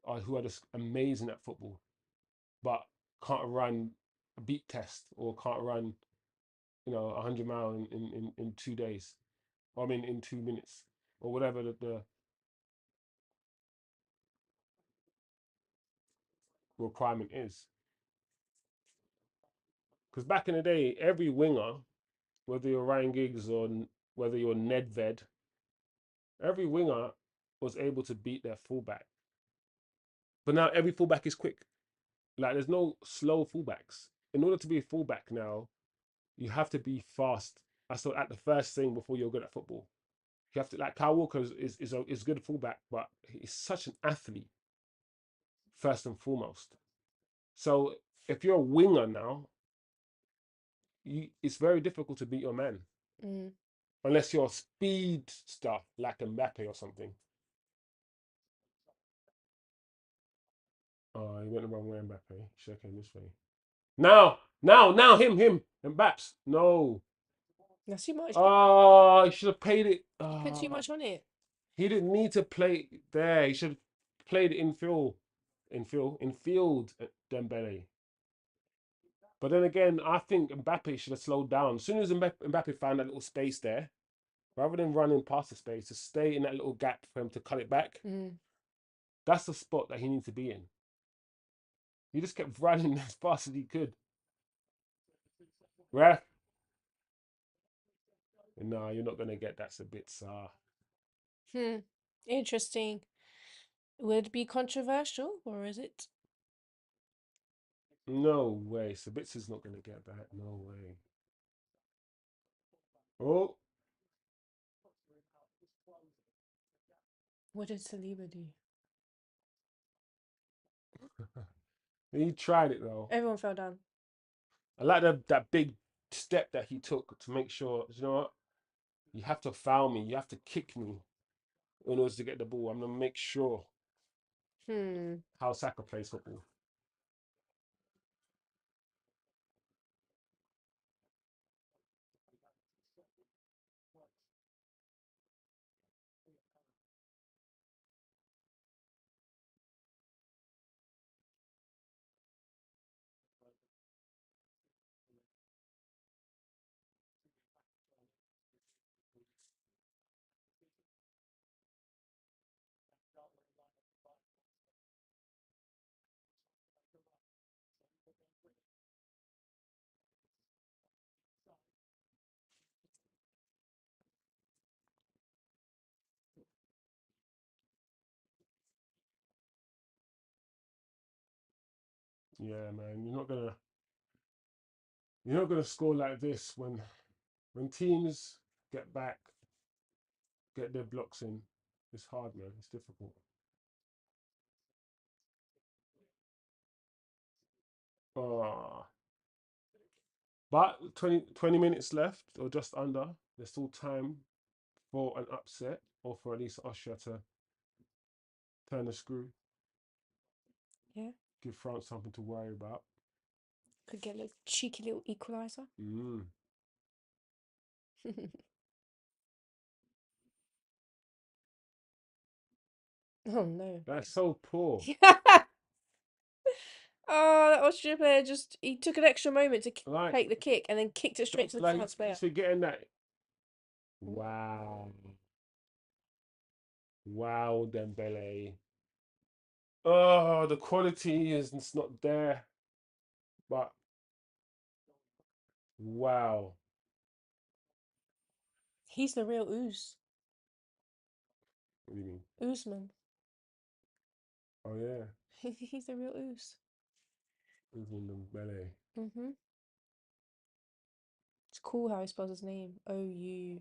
who are just amazing at football, but can't run a beat test or can't run 100 mile in 2 days. I mean in 2 minutes or whatever the requirement is. Because back in the day, every winger, whether you're Ryan Giggs or whether you're Nedved, every winger was able to beat their fullback. But now every fullback is quick. Like there's no slow fullbacks. In order to be a fullback now, you have to be fast. That's at the first thing before you're good at football. You have to like Kyle Walker is good fullback, but he's such an athlete first and foremost. So if you're a winger now, it's very difficult to beat your man Mm. unless you're speed stuff like Mbappe or something. Oh, he went the wrong way, Mbappe. Should have came this way. Now, him, Mbappe. No. That's too much. Oh, he should have played it. You put too much on it. He didn't need to play there. He should have played it in field, Dembele. But then again, I think Mbappe should have slowed down. As soon as Mbappe found that little space there, Rather than running past the space, to stay in that little gap for him to cut it back. Mm. That's the spot that he needs to be in. He just kept running as fast as he could. Right? No, you're not gonna get that's a bit Sabitzer. Hmm. Interesting. Would it be controversial or is it? No way. Sabitzer's not gonna get that. No way. Oh, What did Saliba do? he tried it though. Everyone fell down. I like that big step that he took to make sure. You know what? You have to foul me. You have to kick me in order to get the ball. I'm gonna make sure Hmm. how Saka plays football. Yeah, man. You're not gonna score like this when teams get back, get their blocks in. It's hard, man. It's difficult. Oh, but 20 minutes left or just under. There's still time for an upset or for at least Austria to turn the screw, Yeah. give France something to worry about. Could get a little cheeky little equalizer. Mm, Oh no. that's so poor. Oh, that Austrian player just he took an extra moment to Like, take the kick and then kicked it straight to the like France player. he's forgetting that. Wow, wow, Dembele. Oh, the quality is it's not there. But wow, He's the real Ooze. what do you mean? Oozman. Oh yeah, He's the real Ooze. even Dembele. Mm-hmm. It's cool how he spells his name. O-U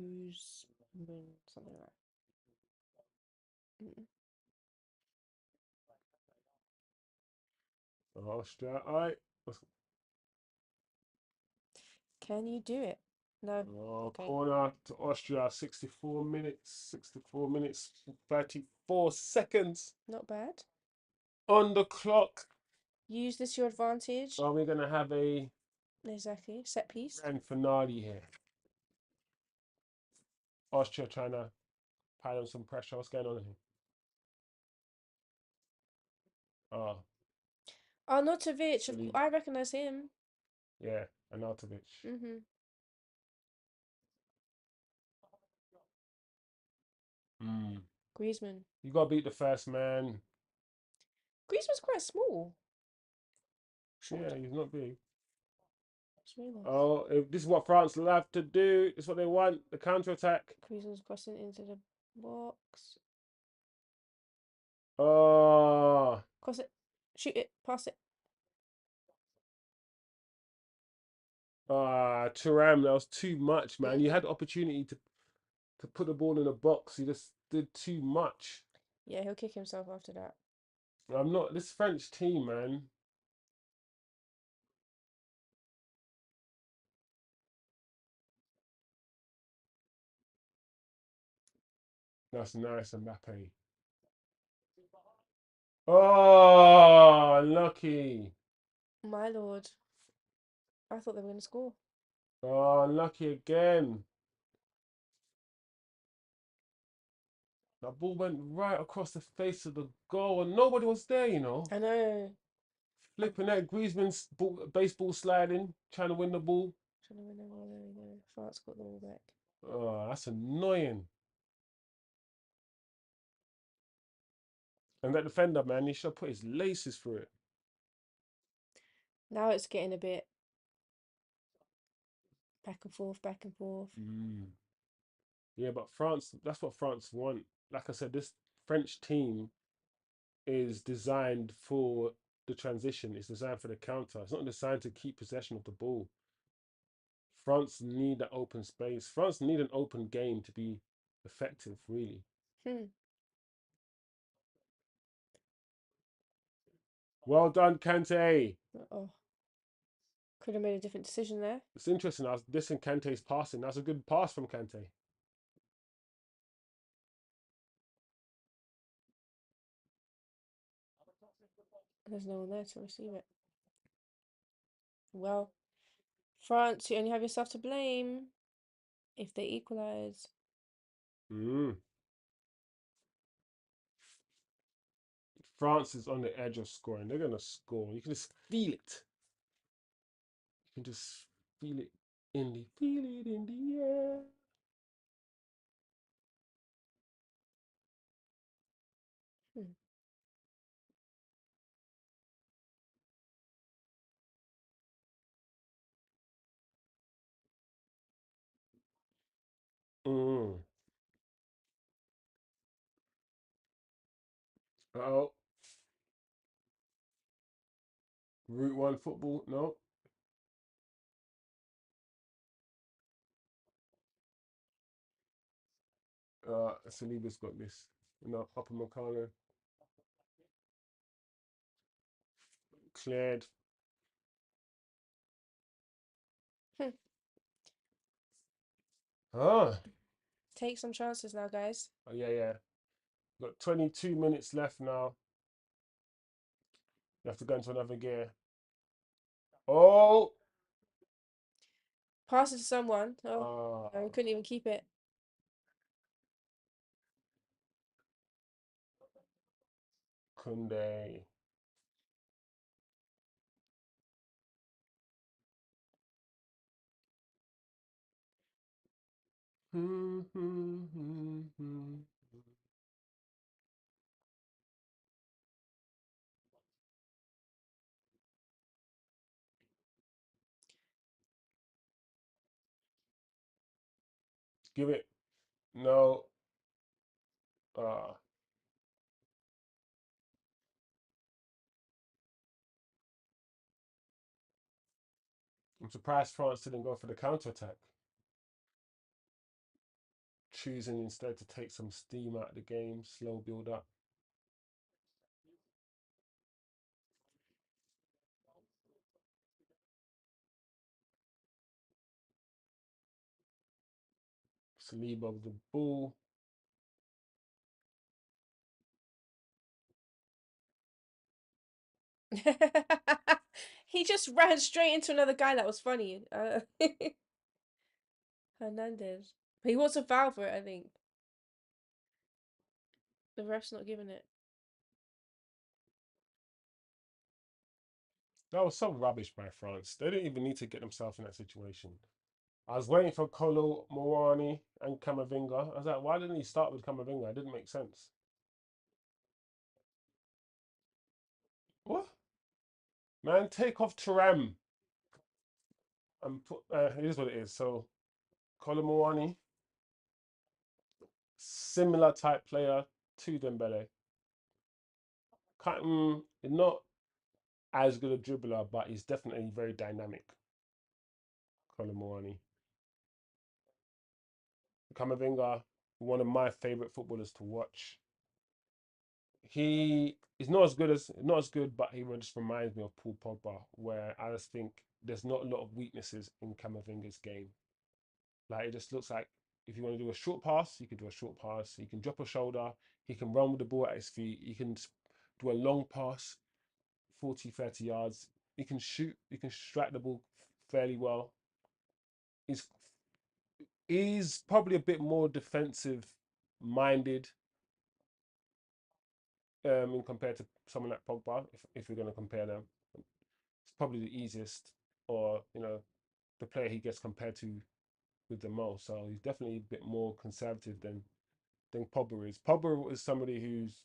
Oozman, something like that. Mm. Austria, all right. Can you do it? No. Oh, Okay. corner to Austria, 64 minutes, 64 minutes, 34 seconds Not bad. on the clock. Use this your advantage. Are we going to have a Exactly. Set piece. grand finale here? Austria trying to pile on some pressure. What's going on here? Oh, Arnautovic, Saliba. I recognise him. Yeah, Anatovic. Mm-hmm. Mm. Griezmann. You got to beat the first man. Griezmann's quite small. Short. Yeah, he's not big. Just realised. Oh, if this is what France love to do. This is what they want. The counter attack. Griezmann's crossing into the box. Oh, Cross it. Shoot it. Pass it. Turam, that was too much, man. You Mm. had the opportunity to put the ball in the box. You just did too much. Yeah, he'll kick himself after that. I'm not this French team, man. That's nice, Mbappe. Oh, lucky. My lord. I thought they were going to score. Oh, lucky again. That ball went right across the face of the goal, and nobody was there. I know. I'm Flipping that Griezmann's ball, baseball sliding, trying to win the ball. trying to win the ball. There we go. France got the ball back. Oh, that's annoying. And that defender, man, he should have put his laces through it. Now it's getting a bit back and forth, back and forth. Mm. Yeah, but France, that's what France want. Like I said, this French team is designed for the transition. It's designed for the counter. It's not designed to keep possession of the ball. France need that open space. France need an open game to be effective, really. Hmm. Well done, Kante. Oh, could have made a different decision there. It's interesting. I was dissing Kante's passing. That's a good pass from Kante. There's no one there to receive it. Well, France, you only have yourself to blame if they equalise. Mm. France is on the edge of scoring. They're gonna score. You can just feel it. You can just feel it in the air. Hmm. Mm. Oh, Route One football. No, Saliba's got this. No, Upper Makano cleared. Hmm. Ah, Take some chances now, guys. oh, yeah, yeah. Got 22 minutes left now. You have to go into another gear. Oh, Pass it to someone. Oh, no, he ah, couldn't even keep it. Kunde. Give it. No. Ah, I'm surprised France didn't go for the counter attack, choosing instead to take some steam out of the game, slow build up. Saliba with the ball. He just ran straight into another guy. That was funny. Hernandez. But he wants a foul for it, I think. The ref's not giving it. That was so rubbish by France. They didn't even need to get themselves in that situation. I was waiting for Kolo Moani and Kamavinga. I was like, why didn't he start with Kamavinga? It didn't make sense. What? Man, take off Turam and put. It is what it is. So, Kolo Moani, similar type player to Dembele. Not as good a dribbler, but he's definitely very dynamic. Kolo Moani. Kamavinga, one of my favorite footballers to watch. He is not as good, but he just reminds me of Paul Pogba, where I just think there's not a lot of weaknesses in Camavinga's game. Like it just looks like if you want to do a short pass, you can do a short pass. He can drop a shoulder. He can run with the ball at his feet. He can do a long pass, 40, 30 yards. He can shoot. He can strike the ball fairly well. He's he's probably a bit more defensive minded in compared to someone like Pogba, if we're going to compare them. It's probably the easiest, or the player he gets compared to with the most. So he's definitely a bit more conservative than Pogba is. Pogba is somebody who's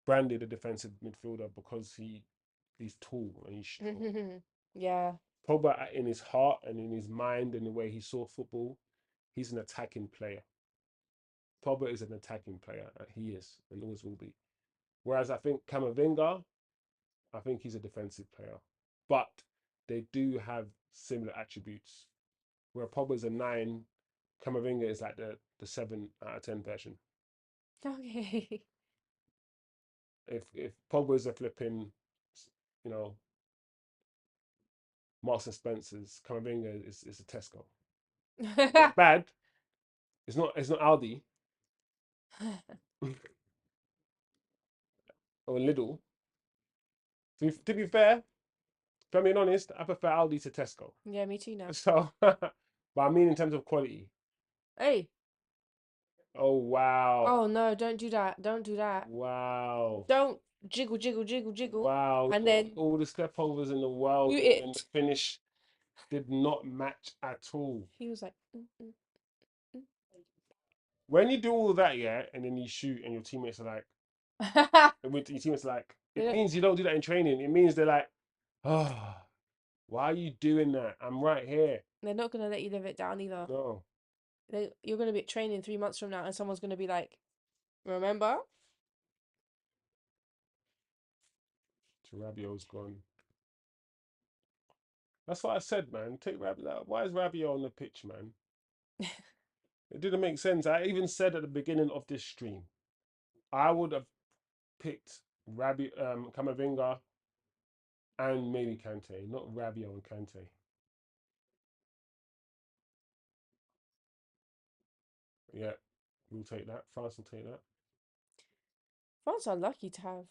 branded a defensive midfielder because he's tall and he's strong. Yeah. Pogba, in his heart and in his mind and the way he saw football, he's an attacking player. Pogba is an attacking player. He is and always will be. Whereas I think Camavinga, I think he's a defensive player, but they do have similar attributes. Where Pogba is a 9, Camavinga is like the 7 out of 10 version. Okay. If Pogba is a flipping, you know, Marks and Spencers, Camavinga is a Tesco. Not bad. It's not Aldi or Lidl. To be fair, if I'm being honest, I prefer Aldi to Tesco. Yeah, me too now. So, but I mean in terms of quality. Hey. Oh wow, Oh no, don't do that. Don't do that. wow, Don't jiggle, jiggle, jiggle, jiggle. wow! And then All the step overs in the world, boot and then the it. finish did not match at all. He was like, When you do all that, yeah, and then you shoot, and your teammates are like, They it don't, means you don't do that in training. It means they're like, oh, why are you doing that? I'm right here. they're not gonna let you live it down either. No, You're gonna be training 3 months from now, and someone's gonna be like, "Remember?" Rabiot's gone. That's what I said, man. Take Rabiot out. Why is Rabiot on the pitch, man? It didn't make sense. I even said at the beginning of this stream, I would have picked Camavinga and maybe Kante, not Rabiot and Kante. Yeah, we'll take that. France will take that. France are lucky to have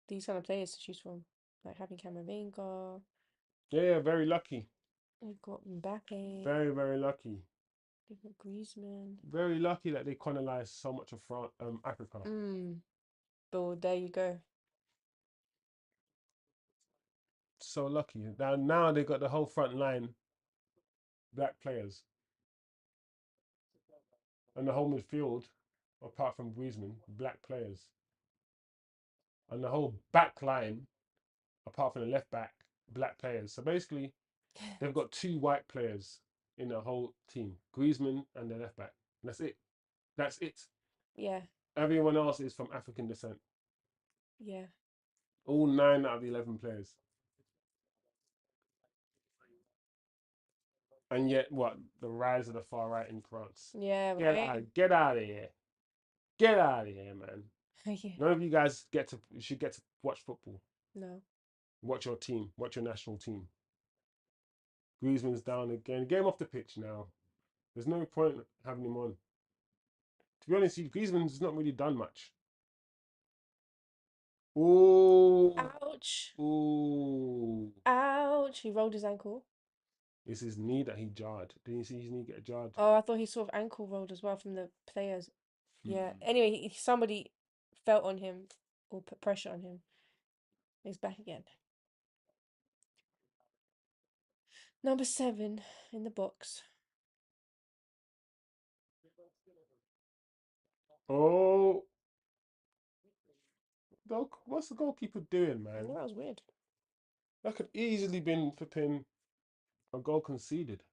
these kind of players to choose from, like having Camavinga. Yeah, yeah, very lucky. They've got Mbappe. Very, very lucky. They've got Griezmann. Very lucky that they colonized so much of Africa. But there you go. So lucky. Now they got the whole front line black players and the whole midfield, apart from Griezmann, black players, and the whole back line, apart from the left back, black players. So basically, they've got 2 white players in the whole team: Griezmann and the left back. That's it. That's it. Yeah, Everyone else is from African descent. yeah, All 9 out of the 11 players. And yet, what? The rise of the far right in France. yeah, Get right? out! Get out of here! Get out of here, man! Yeah. None of you guys should get to watch football. No. Watch your team. Watch your national team. Griezmann's down again. Get him off the pitch now. There's no point having him on. To be honest, Griezmann's not really done much. Ooh, Ouch. ooh. Ouch. He rolled his ankle. It's his knee that he jarred. Didn't you see his knee get jarred? Oh, I thought he sort of ankle rolled as well from the players. Yeah. Mm. Anyway, somebody felt on him or put pressure on him. He's back again. Number 7 in the box. Oh, what's the goalkeeper doing, Well, man? that was weird. That could easily been flipping a goal conceded.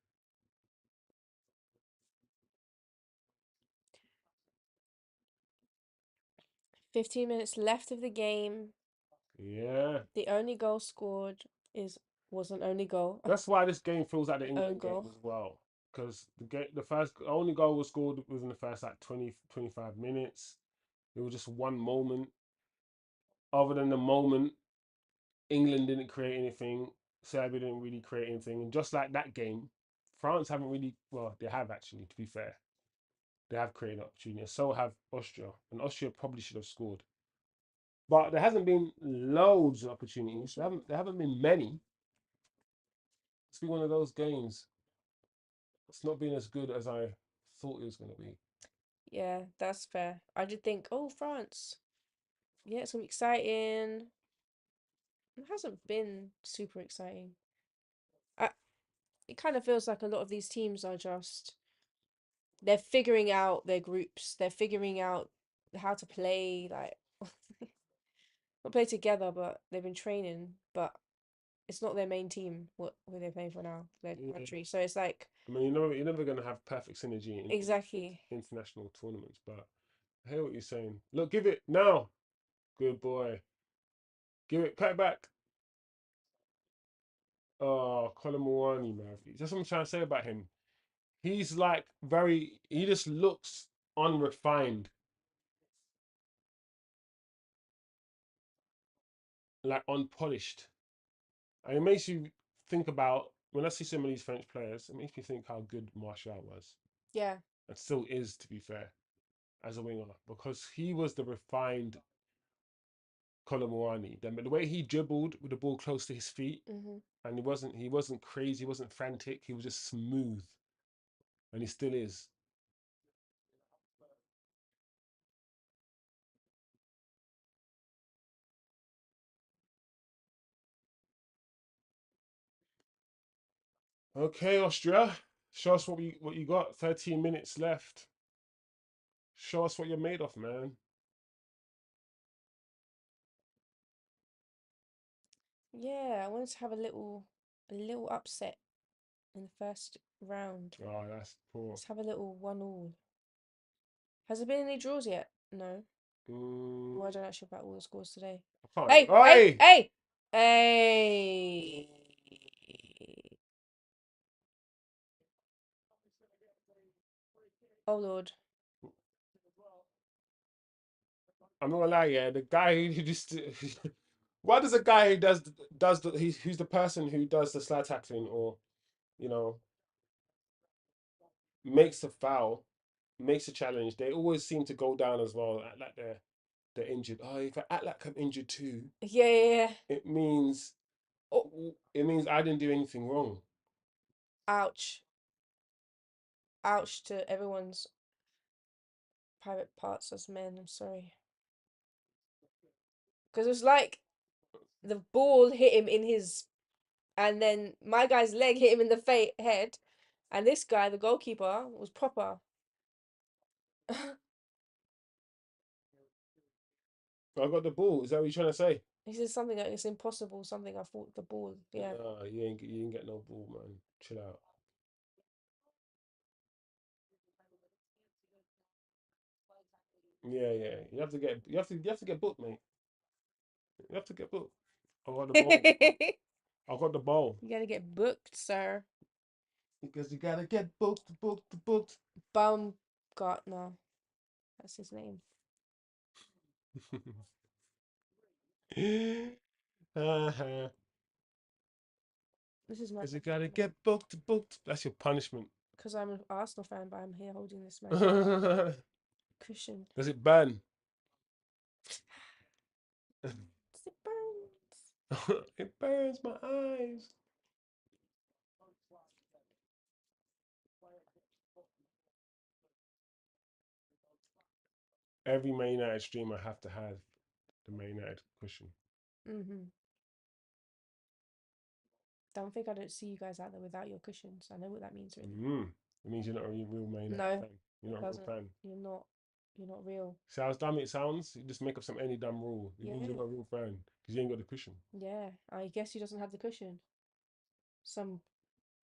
15 minutes left of the game. Yeah. The only goal scored was an only goal. That's why this game feels like the Own England game goal. as well. Because the first only goal was scored was in the first like 20 to 25 minutes. It was just one moment. Other than the moment, England didn't create anything. Serbia didn't really create anything. And just like that game, France haven't really, well, they have actually, to be fair. They have created opportunities. So have Austria. And Austria probably should have scored. But there hasn't been loads of opportunities. There haven't been many. It's been one of those games. It's not been as good as I thought it was going to be. Yeah, that's fair. I did think, oh, France. Yeah, it's gonna be exciting. It hasn't been super exciting. I it kind of feels like a lot of these teams are just they're figuring out their groups. They're figuring out how to play, like not play together, but they've been training, but it's not their main team. What who they're playing for now, their Yeah. country. So it's like I mean, you're never going to have perfect synergy exactly. in international tournaments, but I hear what you're saying. Look, give it now. Good boy. Give it, cut it back. Oh, Colin Moani, man. That's what I'm trying to say about him. He's like he just looks unrefined, like unpolished. And it makes you think about, when I see some of these French players, it makes me think how good Martial was. Yeah. And still is, to be fair, as a winger. Because he was the refined Colin Moani. The way he dribbled with the ball close to his feet, Hmm. and he wasn't crazy, he wasn't frantic, he was just smooth. And he still is. Okay, Austria. Show us what you got. 13 minutes left. Show us what you're made of, man. Yeah, I wanted to have a little upset in the first round. Oh, that's poor. Let's have a little 1-1. Has there been any draws yet? No. Mm, Well, I don't actually about all the scores today. I can't. Hey, hey, Oi! hey, hey! Oh Lord. I'm not gonna lie, yeah. The guy who just why does a guy who does who's the person who does the slide tackling, or you know makes a foul, makes a challenge, they always seem to go down as well, act like they're injured. Oh, if I act like I'm injured too, Yeah, yeah, yeah. it means Oh, it means I didn't do anything wrong. ouch. Ouch to everyone's private parts as men. I'm sorry. Because it was like the ball hit him in his, and then my guy's leg hit him in the head, and this guy, the goalkeeper, was proper. I got the ball. Is that what you're trying to say? He said something like it's impossible. Something I thought the ball. Yeah. Nah, you ain't get no ball, man. Chill out. Yeah, yeah. You have to get booked, mate. You have to get booked. I got the ball. You I got the ball. gotta get booked, sir. Because you gotta get booked, booked, booked. Baumgartner. That's his name. Uh-huh. This is my Because you gotta get booked, booked. That's your punishment. because I'm an Arsenal fan, but I'm here holding this magic Does cushion. it burn? It burns. It burns my eyes. Every Man United streamer have to have the Man United cushion. Mm-hmm. Don't think I don't see you guys out there without your cushions. I know what that means already. Mm. It means you're not a real Man United No, fan. You're it not a real doesn't. fan. You're not. You're not real. See how dumb it sounds? You just make up some any dumb rule. It means you're Yeah. not a real fan because you ain't got the cushion. Yeah. I guess he doesn't have the cushion. Some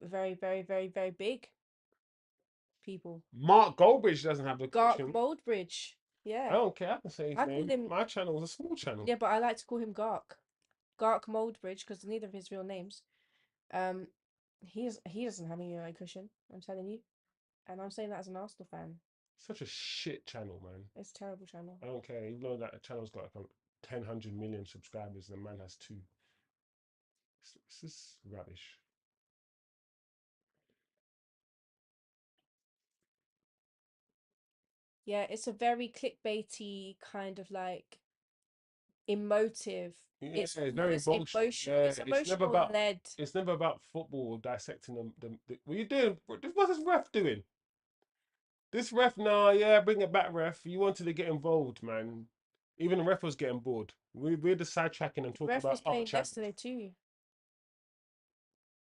very, very, very, very big people. Mark Goldbridge doesn't have the Gark cushion. Moldbridge. I Yeah. don't care. I can say his I call name. him. My channel was a small channel. Yeah, but I like to call him Gark. Gark Moldbridge because neither of his real names. Um, he doesn't have any cushion. I'm telling you, and I'm saying that as an Arsenal fan. Such a shit channel, man. It's a terrible channel. I don't care. Even though that channel's got like 10, 100 million subscribers and the man has two. It's just rubbish. Yeah, it's a very clickbaity kind of like emotive. Yeah, It's it's no, very it's emotional. emotion. Yeah, It's emotional led. it's never about football dissecting what are you doing? What's this ref doing? This ref, nah, yeah, bring it back, ref. You wanted to get involved, man. Even the ref was getting bored. We're just sidetracking and talking Ref was about other playing channels. yesterday too.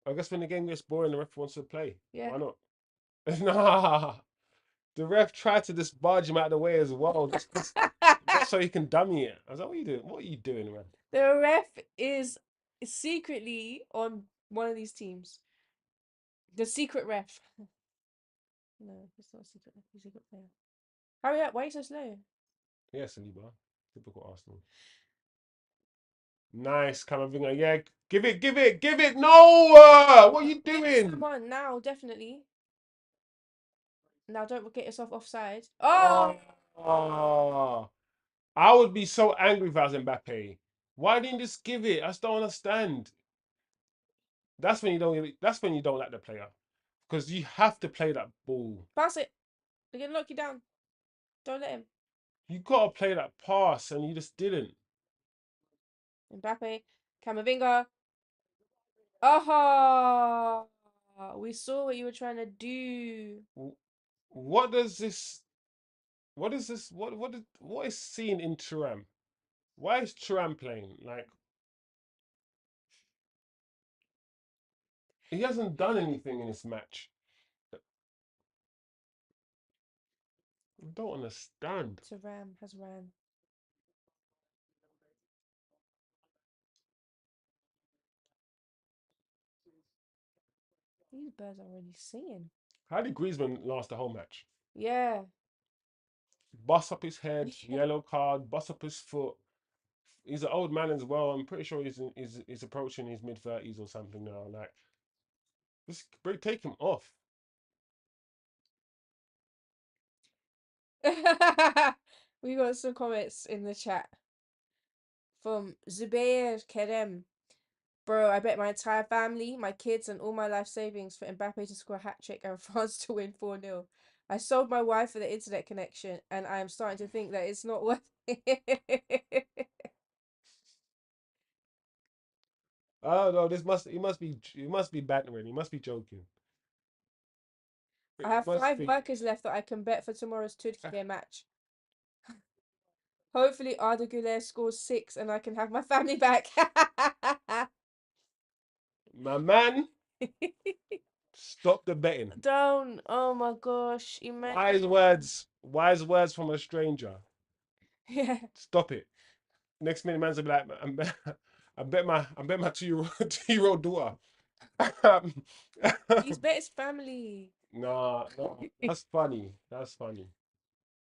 I guess when the game gets boring, the ref wants to play. Yeah. Why not? Nah, the ref tried to just barge him out of the way as well, just so he can dummy it. I was like, what are you doing? What are you doing, man? The ref is secretly on one of these teams. The secret ref. No, it's not a secret ref. He's a secret player. Hurry up! Why are you so slow? Yeah, Saliba. Typical Arsenal. Nice, Camavinga. Yeah, give it, give it, give it. No! What are you Get doing? someone now, definitely. Now, don't get yourself offside. Oh, Oh, I would be so angry if I was Mbappe. Why didn't you just give it? I just don't understand. That's when you don't. That's when you don't like the player because you have to play that ball. pass it. They're gonna knock you down. Don't let him. You gotta play that pass, and you just didn't. Mbappe, Camavinga. Oh, we saw what you were trying to do. What does this? What is this? What is seen in Turam? Why is Turam playing? Like he hasn't done anything in this match. I don't understand. To Ram has ran. These birds are already singing. How did Griezmann last the whole match? Yeah. Bust up his head, yellow card, bust up his foot. He's an old man as well. I'm pretty sure he's approaching his mid 30s or something now. Like, just take him off. We got some comments in the chat from Zubair Kerem. Bro, I bet my entire family, my kids, and all my life savings for Mbappe to score a hat trick and France to win 4-0. I sold my wife for the internet connection, and I am starting to think that it's not worth it. Oh no, he must be bantering. He must be joking. I He have must five think. workers left that I can bet for tomorrow's Turkey match. Hopefully, Arda Güler scores 6 and I can have my family back. My man, stop the betting. Don't. Oh my gosh. Wise Imagine. words, wise words from a stranger. Yeah. Stop it. Next minute, man's gonna be like, I bet my 2-year-old daughter. He's bet his family. Nah, nah, that's funny. That's funny.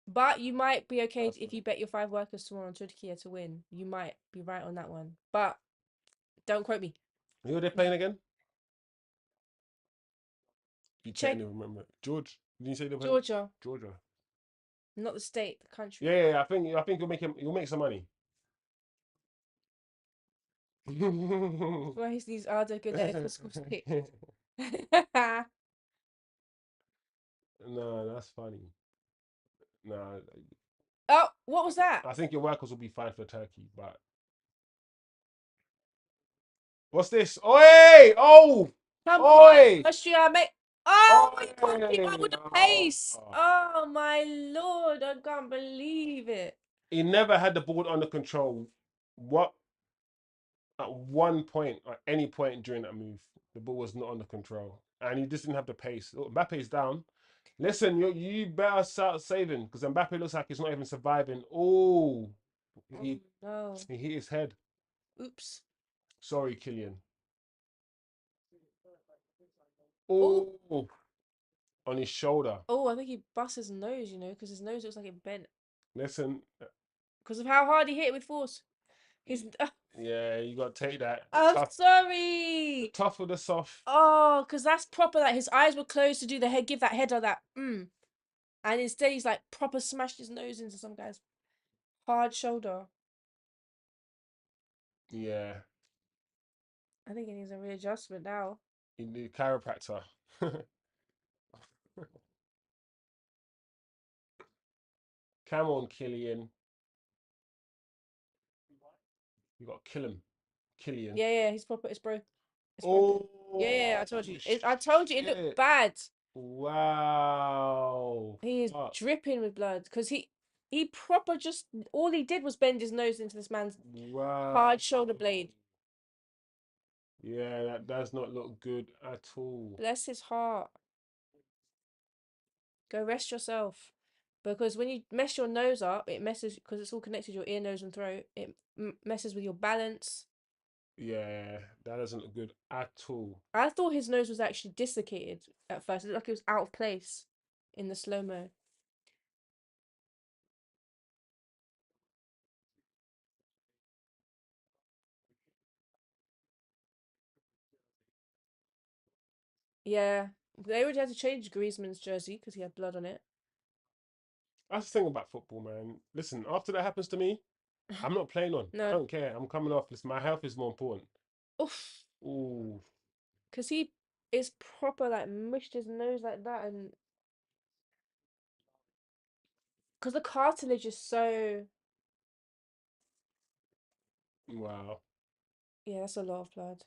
But you might be okay That's if funny. you bet your five workers tomorrow on Turkey to win. You might be right on that one. But don't quote me. Who are they playing again? You can't Check even remember. George. Did you say they're playing? Georgia, Georgia. not the state, the Yeah, country. yeah, yeah. I think you'll make some money. Why he's these Arda Güler for school six. No, that's funny. No, Oh, what was that? I think your workers will be fine for Turkey, but what's this? Oi! Oh! Come on, Oi! Austria, mate. Oh, you can't keep up Oi! with the pace. Oh. Oh my lord, I can't believe it. He never had the ball under control. What at one point, at any point during that move, the ball was not under control, and he just didn't have the pace. Oh, Mbappe's down. Listen, you better start saving because Mbappe looks like he's not even surviving. Oh, Oh he no. he hit his head. Oops. Sorry, Killian. Oh, Oh, on his shoulder. oh, I think he bust his nose, because his nose looks like it bent Listen, because of how hard he hit it with force. His. yeah, you got to take that. I'm Tough, sorry. tough with the soft. Oh, because that's proper. Like his eyes were closed to do the head, give that header that. And instead he's like proper smashed his nose into some guy's hard shoulder. Yeah, I think he needs a readjustment now. he need a chiropractor. Come on, Killian. You got to kill him, Killian. Yeah, yeah, he's proper. It's broke. It's broken. Yeah, yeah, yeah, I Oh told you. I told you it looked shit! bad. Wow. He is Fuck. dripping with blood because he proper just all he did was bend his nose into this man's Wow. hard shoulder blade. Yeah, that does not look good at all. Bless his heart. Go rest yourself. Because when you mess your nose up, it messes because it's all connected to your ear, nose, and throat. It messes with your balance. Yeah, that doesn't look good at all. I thought his nose was actually dislocated at first. It looked like it was out of place in the slow mo. Yeah, they already had to change Griezmann's jersey because he had blood on it. That's the thing about football, man. Listen, after that happens to me, I'm not playing on. I No, don't care. I'm coming off. Listen, my health is more important. oof, Ooh, because he is proper like mushed his nose like that, and because the cartilage is so wow. yeah, that's a lot of blood.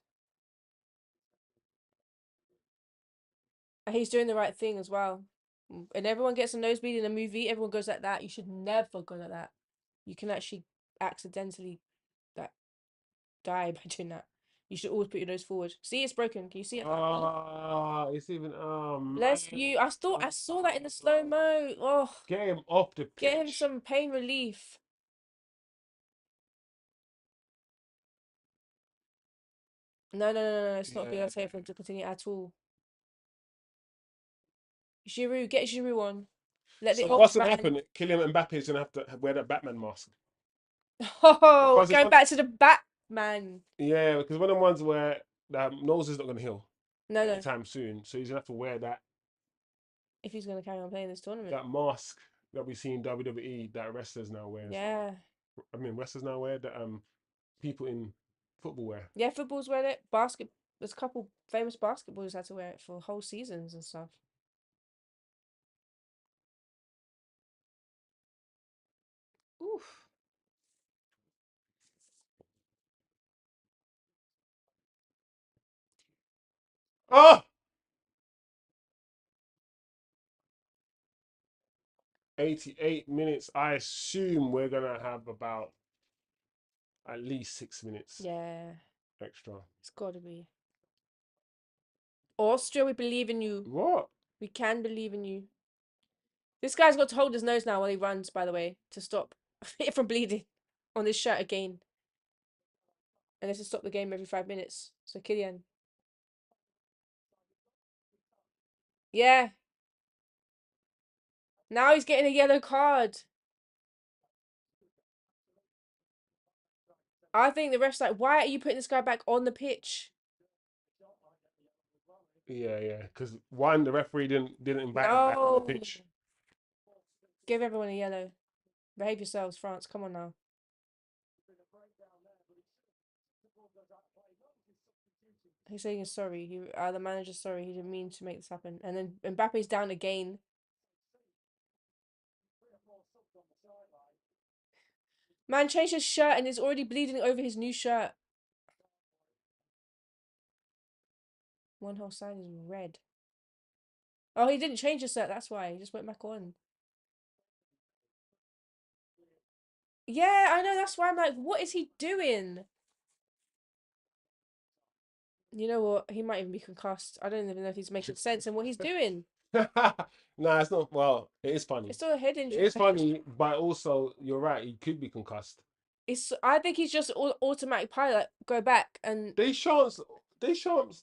And he's doing the right thing as well. And everyone gets a nosebleed in a movie. Everyone goes like that. You should never go like that. You can actually accidentally like die by doing that. You should always put your nose forward. See, it's broken. Can you see it now? Ah, it's even. Oh Bless man. you. I saw that in the slow mo. Oh, Get him off the get him pitch. some pain relief. No, no, no, no, no. It's not a good Yeah. idea for him to continue at all. Giroud, get Giroud on. Let the So old what's gonna man. happen? Kylian Mbappe is gonna have to wear that Batman mask Oh, because it's going one. back to the Batman. Yeah, because one of the ones where the nose is not gonna heal No, no. anytime soon, so he's gonna have to wear If he's going to carry on playing this tournament. that mask that we see in WWE that wrestlers now wear. Yeah. I mean, wrestlers now wear that people in football wear. Yeah, football's wear it. There's a couple famous basketballers had to wear it for whole seasons and stuff. Oof. Oh, 88 minutes. I assume we're gonna have about at least 6 minutes Yeah, extra. it's got to be. Austria, we believe in you. What? We can believe in you. This guy's got to hold his nose now while he runs, by the way, to stop it from bleeding on his shirt again. And this to stop the game every 5 minutes. So, Kylian. Yeah, now he's getting a yellow card. I think the ref's like, why are you putting this guy back on the pitch? Yeah, yeah. Because one, the referee didn't invite him back on the No. pitch. Give everyone a yellow. Behave yourselves, France. Come on now. He's saying he's sorry. The manager's sorry. He didn't mean to make this happen. And then Mbappe's down again. Man changed his shirt and is already bleeding over his new shirt. One whole side is red. Oh, he didn't change his shirt. That's why he just went back on. Yeah, I know. That's why I'm like, what is he doing? You know what? He might even be concussed. I don't even know if he's making sense in what he's doing. Nah, it's not. Well, it is funny. It's still a head It injury. is funny, but also you're right. He could be concussed. It's. I think he's just automatic pilot. Go back and They shan't. They shan't.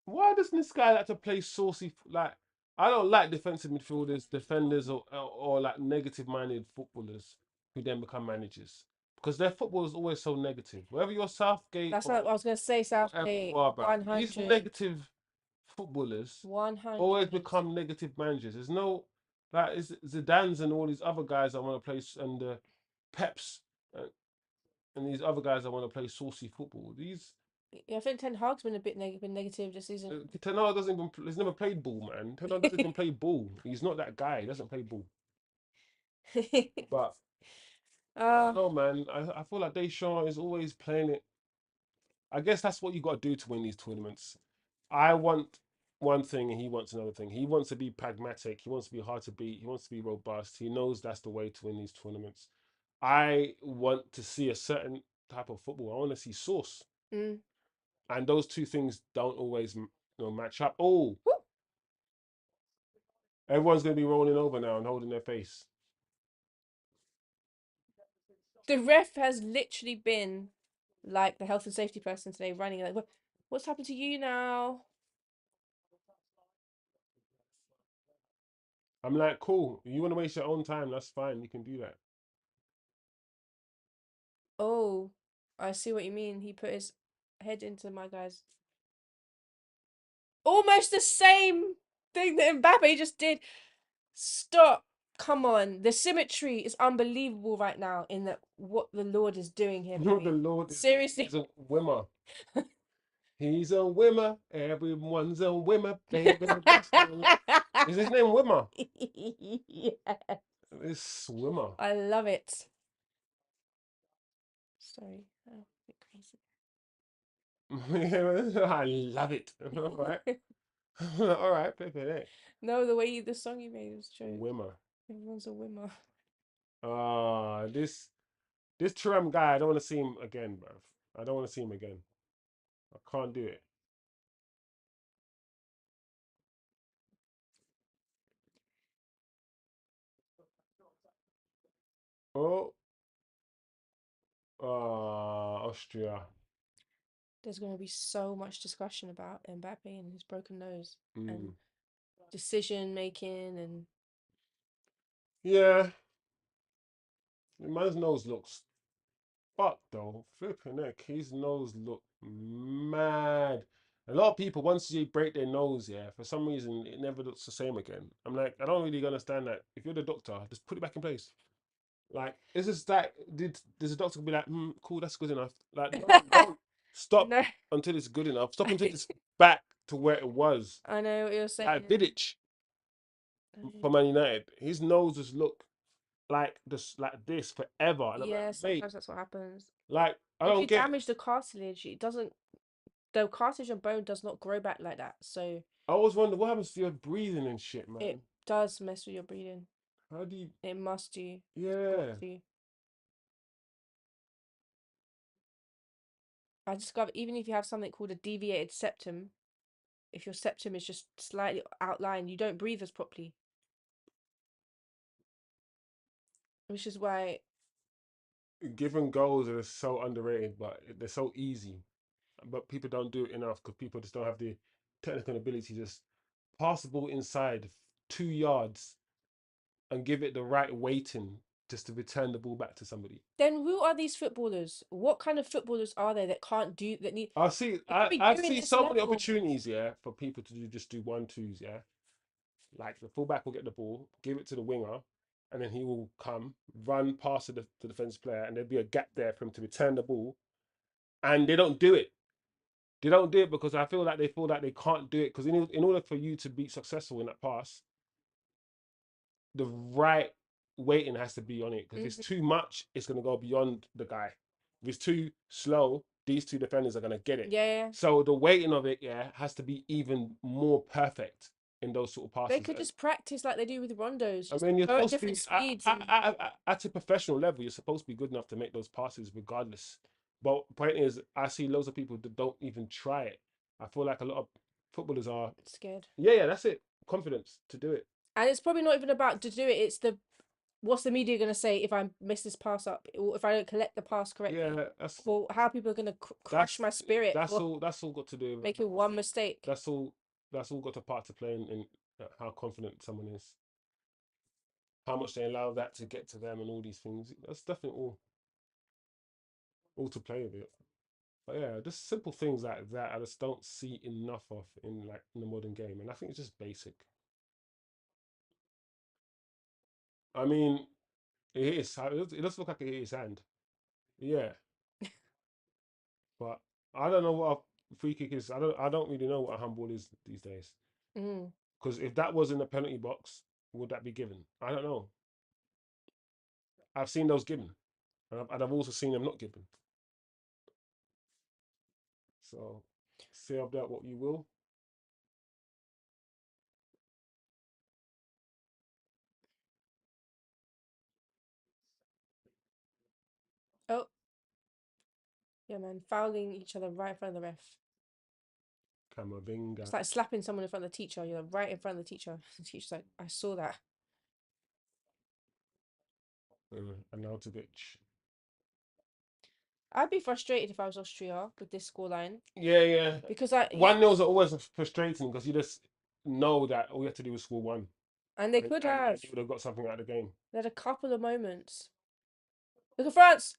Why doesn't this guy like to play saucy? Like, I don't like defensive midfielders, defenders, or like negative-minded footballers who then become managers because their football is always so negative. Whether you're Southgate that's what or I was gonna say. whatever you Southgate, are, bro, these 100, negative footballers always 100. become negative managers. There's no like it's Zidane's and all these other guys that want to play and Peps uh, and these other guys that want to play saucy football. These Yeah, I think Ten Hag's been a bit been negative this season. Tenor doesn't even. He's never played ball, man. Tenor doesn't even play ball. He's not that guy. He doesn't play ball. But I don't uh, know, man. I feel like Deschamps is always playing it. I guess that's what you got to do to win these tournaments. I want one thing and he wants another thing. He wants to be pragmatic. He wants to be hard to beat. He wants to be robust. He knows that's the way to win these tournaments. I want to see a certain type of football. I want to see sauce. Mm. and those two things don't always match up. Oh, Woo! everyone's gonna be rolling over now and holding their face. The ref has literally been like the health and safety person today, running like, What's happened to you now?" I'm like, cool. You want to waste your own time? That's fine. You can do that. Oh, I see what you mean. He put his head into my guy's. Almost the same thing that Mbappe just did. Stop. Come on. The symmetry is unbelievable right now in that what the Lord is doing here, The baby. Lord is Seriously. a winner. He's a winner. Everyone's a winner, baby. That's is his name Wimmer? Yeah. It's Swimmer. I love it. Sorry. Oh, a bit crazy. I love it. All right. All right, Pepe. No, the way the song you made was joke. Wimmer. Everyone's a winner. This Trem guy, I don't want to see him again, bruv. I don't want to see him again. I can't do it. Oh, Austria. There's going to be so much discussion about Mbappe and his broken nose and Mm. decision making and Yeah, the man's nose looks fucked though. Flipping neck, his nose look mad. A lot of people, once you break their nose, yeah, for some reason it never looks the same again. I'm like, I don't really understand that. If you're the doctor, just put it back in place. Like, is this like, does the doctor be like, cool, that's good enough? Like, no, don't stop no, until it's good enough. Stop until it's back to where it was. I know what you're Like saying. Vidic for Man United, his nose just look like this forever, and I'm like, Yeah, mate, sometimes that's what happens. like I If don't you get. damage the cartilage, it doesn't. The cartilage and bone does not grow back like that, so I always wonder what happens to your breathing and shit, it man. does mess with your breathing. How do you? It must do. It's got Yeah, to. I discovered even if you have something called a deviated septum, if your septum is just slightly outlined, you don't breathe as properly. Which is why, giving goals are so underrated, but they're so easy. But people don't do it enough because people just don't have the technical ability to just pass the ball inside 2 yards and give it the right weighting just to return the ball back to somebody. then who are these footballers? What kind of footballers are they that can't do that need I see. they could be I doing see this so many level? opportunities, yeah, for people to just do 1-2s, yeah. Like the fullback will get the ball, give it to the winger, and then he will come run past the defense player, and there'll be a gap there for him to return the ball, and they don't do it. They don't do it because I feel like they feel like they can't do it because in order for you to be successful in that pass, the right weighting has to be on it. Because if it's Hmm. too much, it's going to go beyond the guy. If it's too slow, these two defenders are going to get it. Yeah, yeah. So the weighting of it, yeah, has to be even more perfect in those sort of They passes. could just practice like they do with rondos, I just mean, you're go at supposed to different be speeds and at a professional level. You're supposed to be good enough to make those passes regardless. But the point is, I see loads of people that don't even try it. I feel like a lot of footballers are, scared. yeah, that's it, confidence to do it. And it's probably not even about to do it. It's the what's the media gonna say if I miss this pass up or if I don't collect the pass correctly, Yeah, that's or how people are gonna crush that's my spirit for that's all got to do. making one mistake. That's all that's all got a part to play in how confident someone is, how much they allow that to get to them, and all these things. That's definitely all to play with it. But yeah, just simple things like that I just don't see enough of in the modern game, and I think it's just basic. I mean, it is. It does look like it hit his hand. Yeah, but I don't know what a free kick is. I don't really know what a handball is these days. Mm. Because if that was in the penalty box, would that be given? I don't know. I've seen those given, and I've also seen them not given. So, say of that what you will. Oh, Yeah, man, fouling each other right in front of the ref. Camavinga, It's like slapping someone in front of the teacher. You're right in front of the teacher. The teacher's like, I saw that. Arnautovic. I'd be frustrated if I was Austria with this scoreline Yeah, yeah. because 1-0s are always frustrating because you just know that all you have to do is score one, and they and, could and, have. and you would have got something out of the game. They had a couple of moments. Look at France.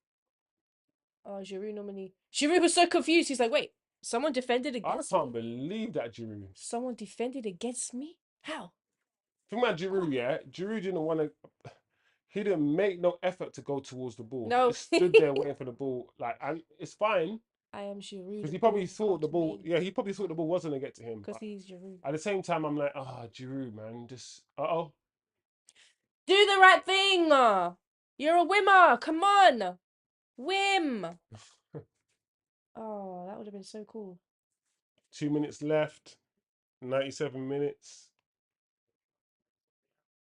Oh, Giroud nominee. Giroud was so confused. He's like, wait, someone defended I against me? can't believe that Giroud. Someone defended against me? How? Think about Giroud, yeah. Giroud didn't want to. He didn't make no effort to go towards the ball. He No. just stood there waiting for the ball. Like, and it's fine I am Giroud. because he probably Ball, come thought the to ball. me. Yeah, he probably thought the ball wasn't gonna get to him. Because But he's Giroud. at the same time, I'm like, oh, Giroud, man, just oh. Do the right thing. You're a whimmer. Come on. Whim. Oh, that would have been so cool. 2 minutes left. 97 minutes.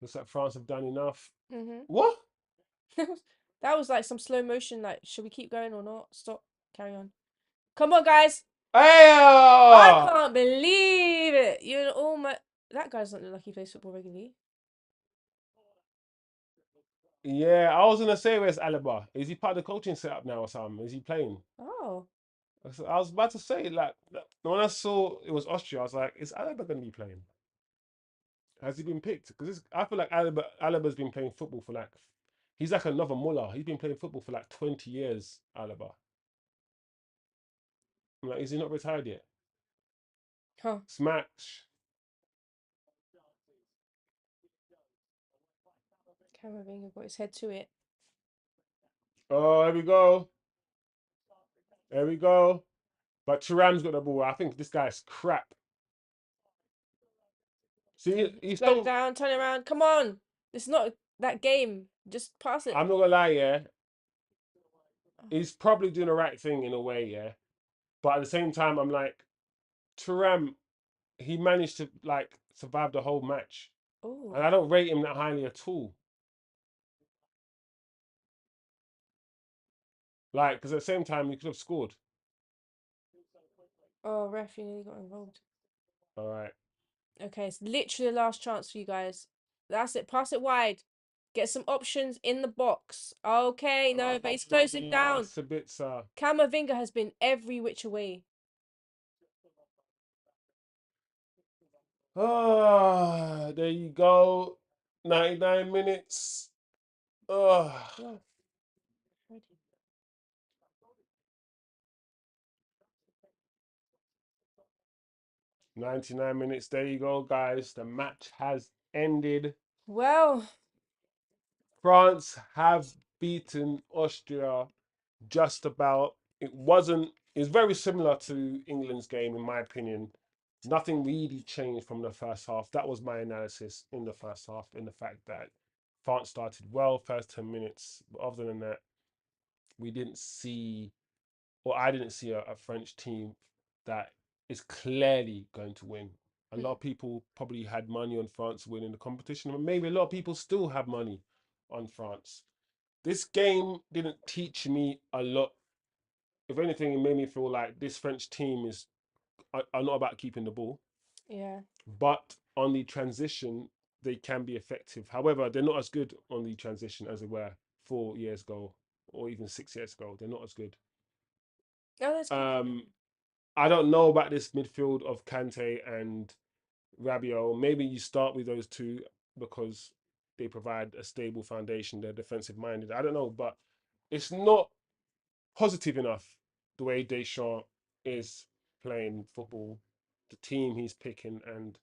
Looks like France have done enough. Mm-hmm. What? That was like some slow motion. Like, should we keep going or not? Stop. Carry on. Come on, guys. Hey! I can't believe it. You're all my. That guy doesn't look like he plays football regularly. Yeah, I was gonna say, where's Alaba? Is he part of the coaching setup now or something? Is he playing? Oh. I was about to say, like, when I saw it was Austria, I was like, is Alaba gonna be playing? Has he been picked? Because I feel like Alaba's been playing football for like, he's like another Muller. He's been playing football for like 20 years, Alaba. I'm like, is he not retired yet? Huh. Smash. Camavinga got his head to it. Oh, here we go. There we go. But Thuram's got the ball. I think this guy's crap. See, Okay. he's Slow it so. down. Turn it around. Come on. It's not that game. Just pass it. I'm not gonna lie, yeah. Oh. He's probably doing the right thing in a way, yeah. But at the same time, I'm like, Thuram, he managed to like survive the whole match, and Ooh. I don't rate him that highly at all. Like, because at the same time, he could have scored. Oh, ref, you nearly got involved. All right. Okay, it's literally the last chance for you guys. That's it. Pass it wide. Get some options in the box. Okay, no, but he's closing down. Sabitzer. Camavinga has been every which way. Ah, there you go. 99 minutes. Oh, Whoa. 99 minutes. There you go, guys. The match has ended. Well, France have beaten Austria just about. It wasn't. It's very similar to England's game, in my opinion. Nothing really changed from the first half. That was my analysis in the first half, in the fact that France started well, first 10 minutes. But other than that, we didn't see, or I didn't see a French team that is clearly going to win. A lot of people probably had money on France winning the competition, but maybe a lot of people still have money on France. This game didn't teach me a lot. If anything, it made me feel like this French team are not about keeping the ball, yeah. but on the transition, they can be effective. However, they're not as good on the transition as they were 4 years ago or even 6 years ago. They're not as good. Oh, that's good for Um, them. I don't know about this midfield of Kante and Rabiot. Maybe you start with those two because they provide a stable foundation. They're defensive minded. I don't know, but it's not positive enough the way Deschamps is playing football, the team he's picking, and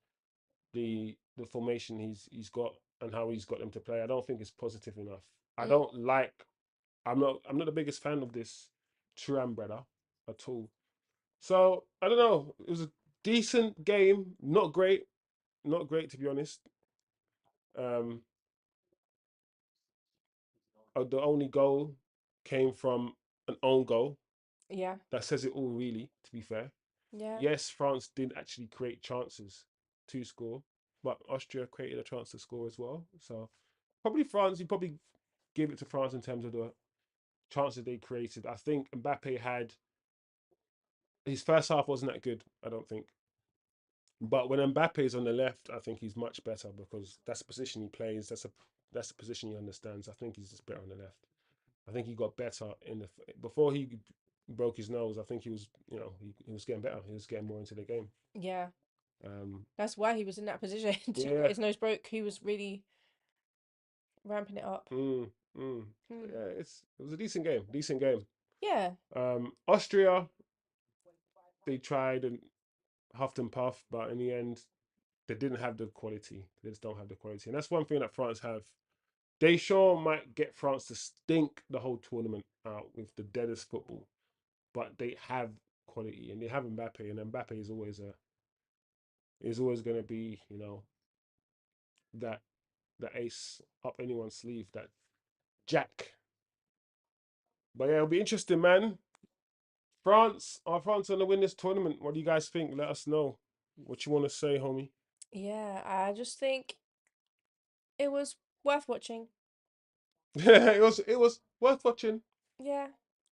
the formation he's got and how he's got them to play. I don't think it's positive enough. I Mm, don't like. I'm not the biggest fan of this Thuram brother at all. So I don't know. It was a decent game. Not great to be honest. Um, the only goal came from an own goal. yeah. That says it all, really. To be fair, Yeah. yes, France did actually create chances to score, but Austria created a chance to score as well. So probably France. You probably give it to France in terms of the chances they created. I think Mbappe had. his first half wasn't that good, I don't think. But when Mbappe is on the left, I think he's much better because that's the position he plays. That's the position he understands. I think he's just better on the left. I think he got better in the before he broke his nose. I think he was, he was getting better. He was getting more into the game. Yeah, Um, that's why he was in that position to get yeah. his nose broke. He was really ramping it up. Mm, mm. Hmm. Yeah, it was a decent game. Decent game. Yeah, Austria, they tried and huffed and puffed, but in the end, they didn't have the quality. They just don't have the quality, and that's one thing that France have. Deschamps might get France to stink the whole tournament out with the deadest football, but they have quality and they have Mbappe, and Mbappe is always going to be that the ace up anyone's sleeve, that Jack. But yeah, it'll be interesting, man. France, are France going to win this tournament? What do you guys think? Let us know what you want to say, homie. yeah. I just think it was worth watching. It was worth watching. Yeah,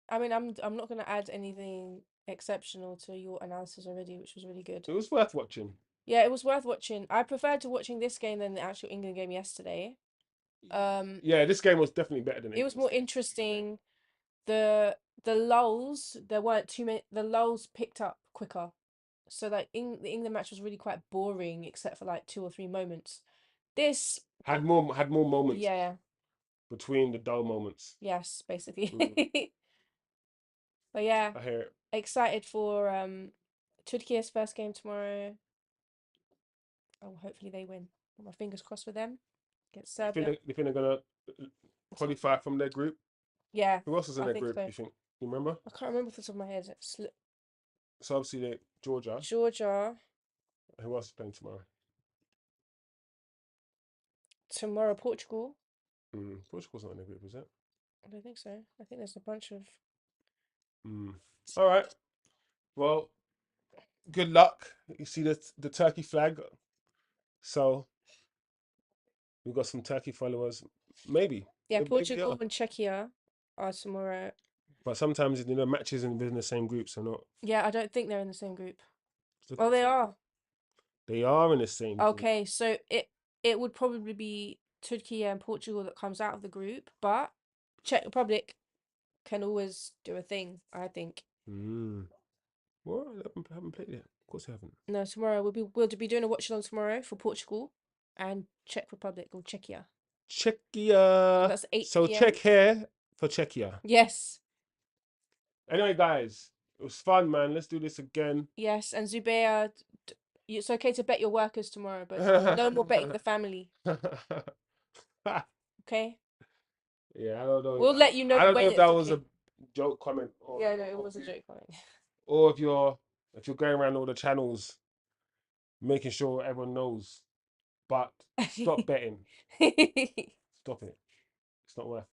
I mean, I'm not gonna add anything exceptional to your analysis already, which was really good. It was worth watching. Yeah, it was worth watching. I preferred to watching this game than the actual England game yesterday. Um, Yeah, this game was definitely better than it was England's more game. interesting. The lulls, there weren't too many. The lulls picked up quicker. So like the England match was really quite boring, except for like two or three moments. This, Had more moments yeah, between the dull moments. yes, basically. Mm, But yeah, I hear it. excited for Turkey's first game tomorrow. Oh, hopefully they win. Got my fingers crossed for them. Get Serbia. You think they're gonna qualify from their group? Yeah, Who else is in I their think group? so. You think? You remember? I can't remember off the top of my head. So obviously Georgia. Georgia Who else is playing tomorrow? tomorrow. Portugal. Portugal's not in the group, is it? I don't think so. I think there's a bunch of. Mm. All right. Well, good luck. You see the Turkey flag, so we've got some Turkey followers. Maybe, Yeah, maybe they Portugal are. and Czechia are tomorrow. But sometimes matches in the same group, so not. Yeah, I don't think they're in the same group. Let's look at Oh, the they table. are. They are in the same group. Okay, so it would probably be Turkey and Portugal that comes out of the group, but Czech Republic can always do a thing, I think. Mm. Well, I haven't played it. Of course, I haven't. No, tomorrow we'll be doing a watch along tomorrow for Portugal and Czech Republic or Czechia. So Czechia. that's 8 So p.m. check here for Czechia. Yes. Anyway, guys, it was fun, man. Let's do this again. Yes, and Zubair, it's okay to bet your workers tomorrow, but no more betting the family. Okay? Yeah, I don't know. We'll let you know I don't know when if that it's was a okay. joke comment Yeah, no, it was a joke or if you're going around all the channels making sure everyone knows. But stop betting. coming. Stop it. It's not worth